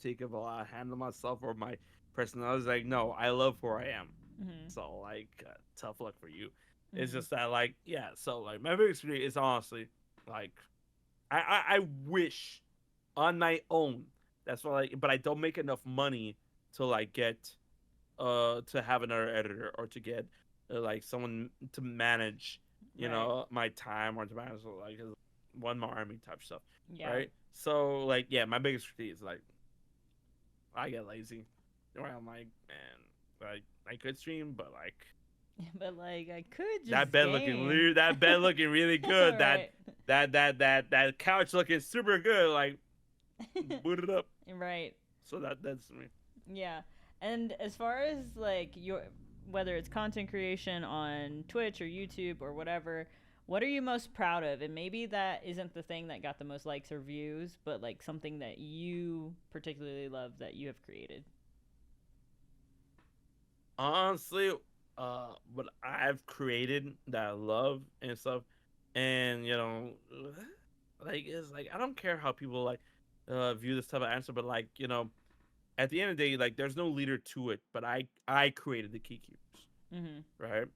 take of a lot handle myself or my personality. Is like, no, I love who I am. Hmm. So like, tough luck for you. It's Hmm. just that like, yeah. So like, my biggest critique is honestly like, I wish on my own. That's why, like, but I don't make enough money to like get to have another editor or to get like someone to manage, Right. my time or to manage like one more army type stuff, Yeah. right? So like yeah, my biggest critique is like I get lazy. Where I'm like, man, I could stream, but like But like I could just game. that bed looking really good. Right. That couch looking super good. Like boot it up. Right. So that's me. Yeah. And as far as like your whether it's content creation on Twitch or YouTube or whatever, what are you most proud of? And maybe that isn't the thing that got the most likes or views, but like something that you particularly love that you have created. Honestly, what I've created that I love and stuff, and like it's like I don't care how people like view this type of answer, but like at the end of the day, like there's no leader to it, but I created the key keepers, Mm-hmm. right?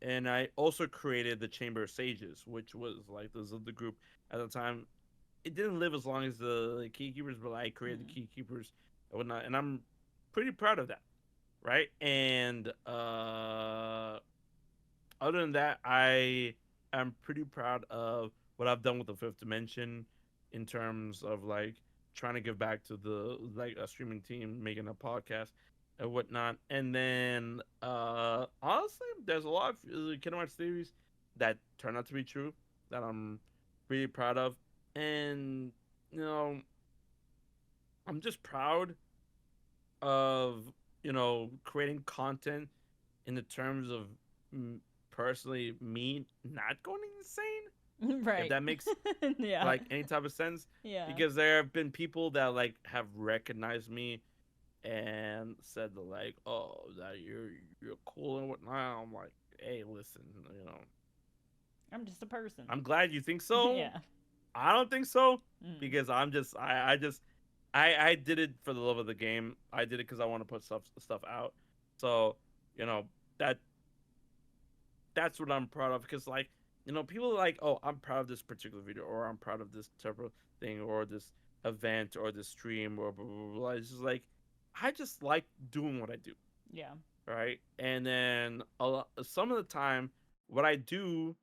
And I also created the Chamber of Sages, which was like the group at the time. It didn't live as long as the key keepers, but I created the Mm-hmm. key keepers and whatnot, and I'm pretty proud of that, right? And other than that, I am pretty proud of what I've done with the Fifth Dimension in terms of like trying to give back to the like a streaming team, making a podcast and whatnot. And then honestly, there's a lot of Kingdom Hearts theories that turn out to be true that I'm pretty proud of. And you know, I'm just proud of creating content in the terms of mm, personally me not going insane, if Right. that makes Yeah. like any type of sense, Yeah. because there have been people that like have recognized me and said that like, oh, that you're cool and whatnot. I'm like, hey, listen, I'm just a person. I'm glad you think so. Yeah. I don't think so, Mm. because I did it for the love of the game. I did it because I want to put stuff out. So you know that that's what I'm proud of, because like people are like, oh, I'm proud of this particular video, or I'm proud of this type of thing, or this event, or this stream, or blah blah blah, blah. It's just like I just like doing what I do, Yeah. right? And then some of the time what I do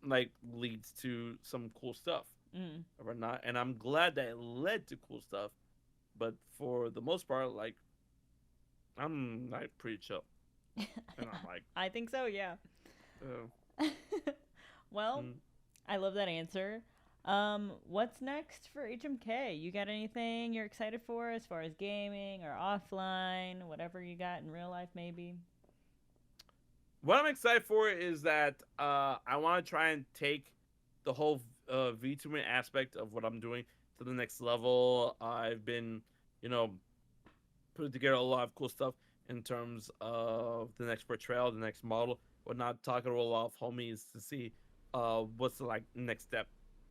like leads to some cool stuff Mm. or not, and I'm glad that it led to cool stuff. But for the most part, like I'm like pretty chill, and I'm like, I think so, yeah. uh, Well, mm. I love that answer. What's next for HMK? You got anything you're excited for as far as gaming or offline, whatever you got in real life, maybe? What I'm excited for is that I want to try and take the whole VTuber aspect of what I'm doing to the next level. I've been, you know, putting together a lot of cool stuff in terms of the next portrayal, the next model, whatnot. Talking to a lot of homies to see what's the like next step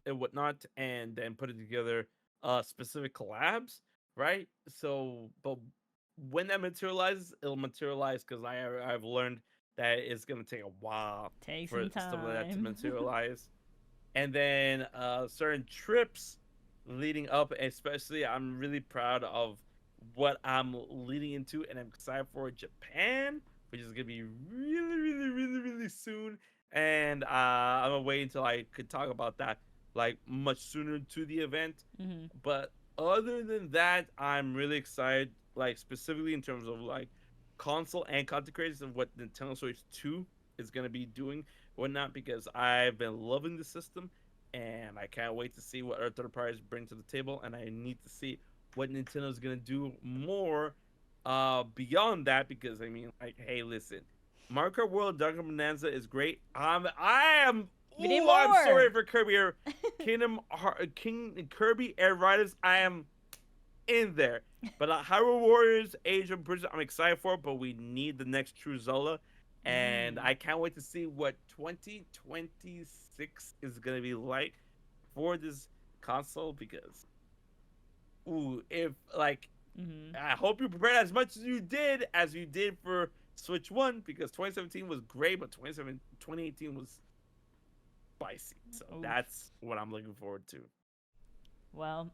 and whatnot, and then putting together specific collabs, right? So, but when that materializes, it'll materialize because I've learned that it's gonna take a while Take for some stuff like that to time. materialize. And then certain trips leading up, especially I'm really proud of what I'm leading into, and I'm excited for Japan, which is gonna be really really really really soon. And I'm gonna wait until I could talk about that like much sooner to the event. Hmm. But other than that, I'm really excited, like specifically in terms of like console and content creators and what Nintendo Switch 2 is gonna be doing, whatnot, because I've been loving the system, and I can't wait to see what other third parties bring to the table, and I need to see what Nintendo's gonna do more beyond that, because I mean, like, hey, listen, Mario Kart World Dungeon Bonanza is great. I am. We need Ooh, I'm more. sorry for Kirby or King Kirby Air Riders. I am in there. But Hyrule Warriors Age of Bridges, I'm excited for it, but we need the next true Zelda. And Mm. I can't wait to see what 2026 is going to be like for this console, because, ooh, if, like, Hmm. I hope you prepared as you did for Switch 1, because 2017 was great, but 2018 was spicy. So Oof. that's what I'm looking forward to. Well,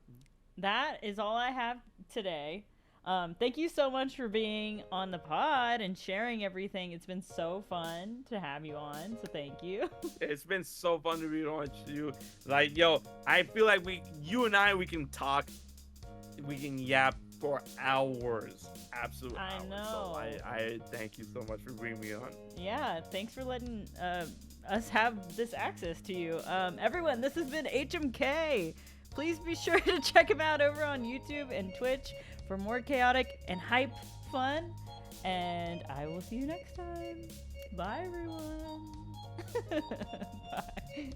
that is all I have today. Thank you so much for being on the pod and sharing everything. It's been so fun to have you on, so thank you. It's been so fun to be on you. Like, yo, I feel like you and I, we can talk, we can yap for hours, absolute I hours. know. So I thank you so much for bringing me on. Yeah, thanks for letting us have this access to you. Everyone, this has been HMK. Please be sure to check him out over on YouTube and Twitch for more chaotic and hype fun. And I will see you next time. Bye, everyone. Bye.